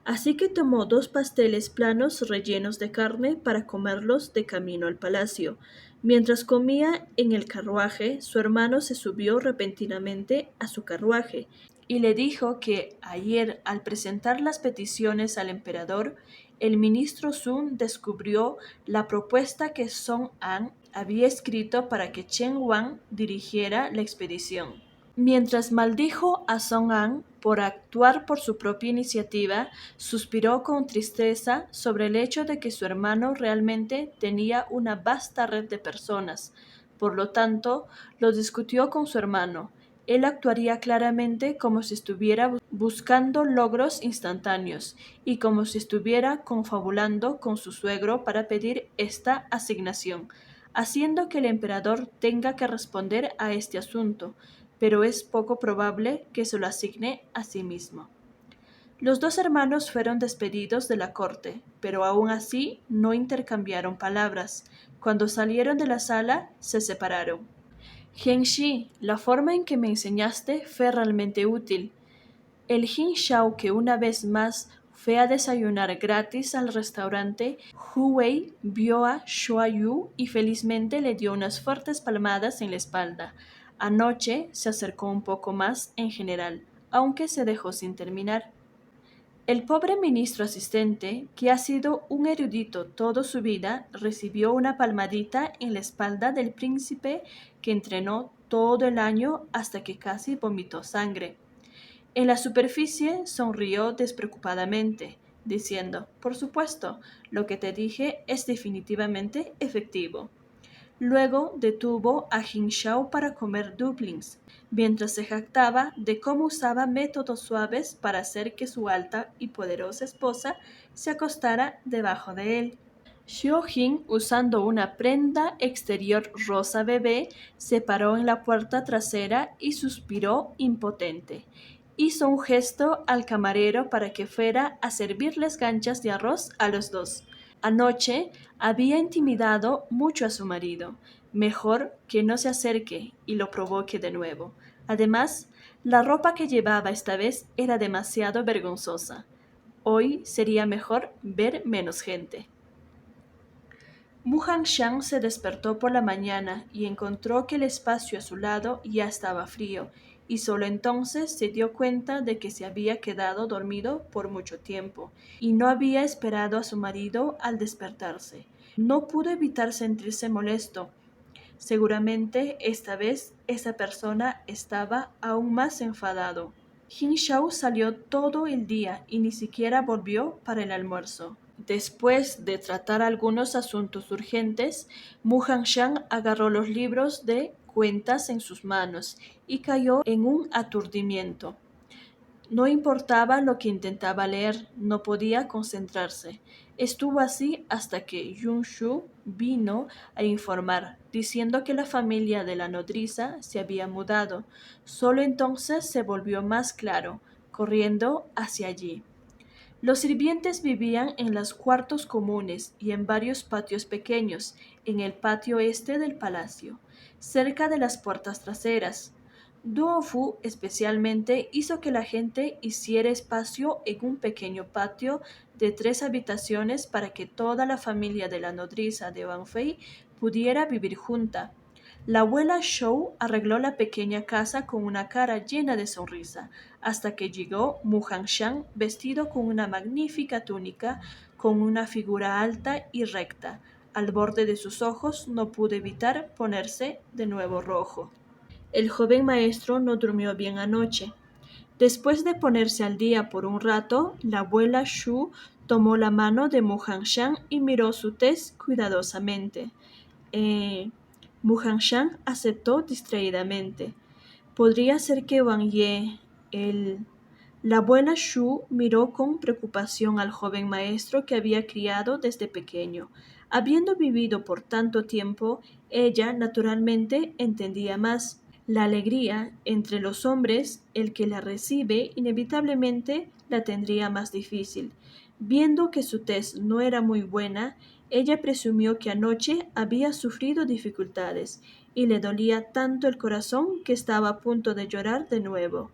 así que tomó 2 pasteles planos rellenos de carne para comerlos de camino al palacio. Mientras comía en el carruaje, su hermano se subió repentinamente a su carruaje y le dijo que ayer al presentar las peticiones al emperador, el ministro Sun descubrió la propuesta que Song An había escrito para que Chen Wang dirigiera la expedición. Mientras maldijo a Song An por actuar por su propia iniciativa, suspiró con tristeza sobre el hecho de que su hermano realmente tenía una vasta red de personas. Por lo tanto, lo discutió con su hermano. Él actuaría claramente como si estuviera buscando logros instantáneos y como si estuviera confabulando con su suegro para pedir esta asignación, haciendo que el emperador tenga que responder a este asunto, pero es poco probable que se lo asigne a sí mismo. Los dos hermanos fueron despedidos de la corte, pero aún así no intercambiaron palabras. Cuando salieron de la sala, se separaron. Genshi, la forma en que me enseñaste fue realmente útil. El Jin Shao que una vez más fue a desayunar gratis al restaurante, Hu Wei vio a Xua Yu y felizmente le dio unas fuertes palmadas en la espalda. Anoche se acercó un poco más en general, aunque se dejó sin terminar. El pobre ministro asistente, que ha sido un erudito toda su vida, recibió una palmadita en la espalda del príncipe que entrenó todo el año hasta que casi vomitó sangre. En la superficie sonrió despreocupadamente, diciendo, por supuesto, lo que te dije es definitivamente efectivo. Luego detuvo a Jin Shao para comer dumplings, mientras se jactaba de cómo usaba métodos suaves para hacer que su alta y poderosa esposa se acostara debajo de él. Xiao Jin, usando una prenda exterior rosa bebé, se paró en la puerta trasera y suspiró impotente. Hizo un gesto al camarero para que fuera a servirles ganchas de arroz a los dos. Anoche había intimidado mucho a su marido. Mejor que no se acerque y lo provoque de nuevo. Además, la ropa que llevaba esta vez era demasiado vergonzosa. Hoy sería mejor ver menos gente. Mu Hanshan se despertó por la mañana y encontró que el espacio a su lado ya estaba frío, y solo entonces se dio cuenta de que se había quedado dormido por mucho tiempo, y no había esperado a su marido al despertarse. No pudo evitar sentirse molesto. Seguramente esta vez esa persona estaba aún más enfadado. Jin Shao salió todo el día y ni siquiera volvió para el almuerzo. Después de tratar algunos asuntos urgentes, Mu Hanshan agarró los libros de cuentas en sus manos y cayó en un aturdimiento. No importaba lo que intentaba leer, no podía concentrarse. Estuvo así hasta que Yun Shu vino a informar, diciendo que la familia de la nodriza se había mudado. Solo entonces se volvió más claro, corriendo hacia allí. Los sirvientes vivían en los cuartos comunes y en varios patios pequeños, en el patio este del palacio, cerca de las puertas traseras. Duo Fu especialmente hizo que la gente hiciera espacio en un pequeño patio de 3 habitaciones para que toda la familia de la nodriza de Wang Fei pudiera vivir junta. La abuela Shou arregló la pequeña casa con una cara llena de sonrisa, hasta que llegó Mu Hanshan vestido con una magnífica túnica, con una figura alta y recta. Al borde de sus ojos no pudo evitar ponerse de nuevo rojo. El joven maestro no durmió bien anoche. Después de ponerse al día por un rato, la abuela Shu tomó la mano de Mu Hanshan y miró su tez cuidadosamente. Mu Hanshan aceptó distraídamente. Podría ser que Wang Ye, La abuela Shu miró con preocupación al joven maestro que había criado desde pequeño. Habiendo vivido por tanto tiempo, ella naturalmente entendía más. La alegría entre los hombres, el que la recibe, inevitablemente la tendría más difícil. Viendo que su tez no era muy buena, ella presumió que anoche había sufrido dificultades y le dolía tanto el corazón que estaba a punto de llorar de nuevo.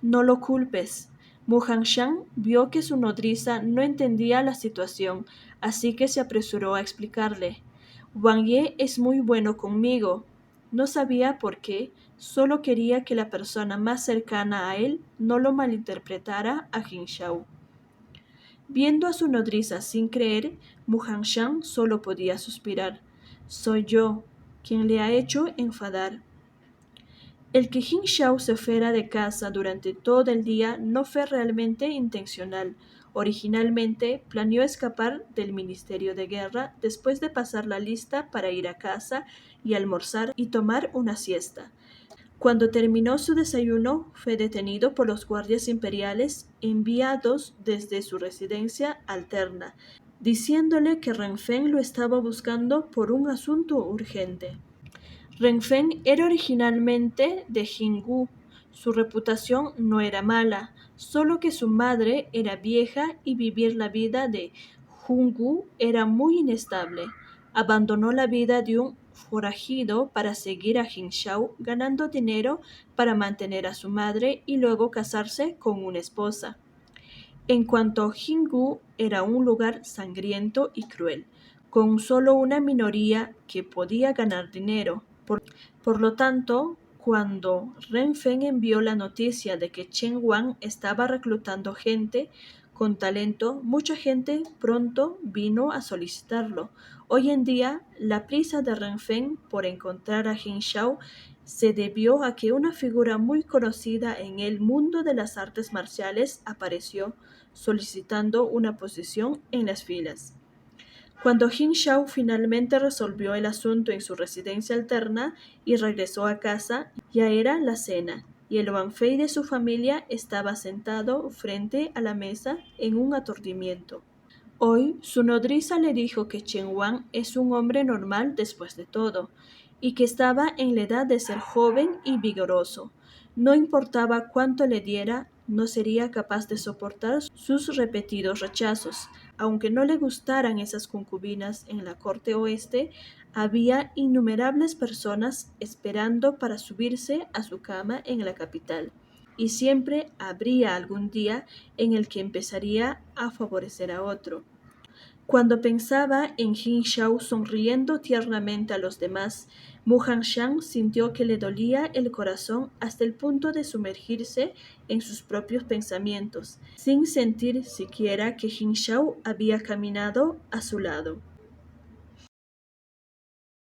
No lo culpes. Mu Hanshan vio que su nodriza no entendía la situación, así que se apresuró a explicarle. Wang Ye es muy bueno conmigo. No sabía por qué, solo quería que la persona más cercana a él no lo malinterpretara a Jin Shao. Viendo a su nodriza sin creer, Muhanshan solo podía suspirar. Soy yo quien le ha hecho enfadar. El que Jin Shao se fuera de casa durante todo el día no fue realmente intencional. Originalmente planeó escapar del Ministerio de Guerra después de pasar la lista para ir a casa y almorzar y tomar una siesta. Cuando terminó su desayuno, fue detenido por los guardias imperiales enviados desde su residencia alterna, diciéndole que Ren Feng lo estaba buscando por un asunto urgente. Ren Feng era originalmente de Jinggu. Su reputación no era mala, solo que su madre era vieja y vivir la vida de Jinggu era muy inestable. Abandonó la vida de un forajido para seguir a Jin Shao, ganando dinero para mantener a su madre y luego casarse con una esposa. En cuanto a Jinggu, era un lugar sangriento y cruel, con solo una minoría que podía ganar dinero. Por lo tanto, cuando Ren Feng envió la noticia de que Chen Wang estaba reclutando gente con talento, mucha gente pronto vino a solicitarlo. Hoy en día, la prisa de Ren Feng por encontrar a Jin Shao se debió a que una figura muy conocida en el mundo de las artes marciales apareció solicitando una posición en las filas. Cuando Jin Shao finalmente resolvió el asunto en su residencia alterna y regresó a casa, ya era la cena, y el Wanfei de su familia estaba sentado frente a la mesa en un aturdimiento. Hoy su nodriza le dijo que Chen Wang es un hombre normal después de todo, y que estaba en la edad de ser joven y vigoroso. No importaba cuánto le diera, no sería capaz de soportar sus repetidos rechazos. Aunque no le gustaran esas concubinas en la corte oeste, había innumerables personas esperando para subirse a su cama en la capital, y siempre habría algún día en el que empezaría a favorecer a otro. Cuando pensaba en Jin Shao sonriendo tiernamente a los demás, Mu Hanshan sintió que le dolía el corazón hasta el punto de sumergirse en sus propios pensamientos, sin sentir siquiera que Jin Shao había caminado a su lado.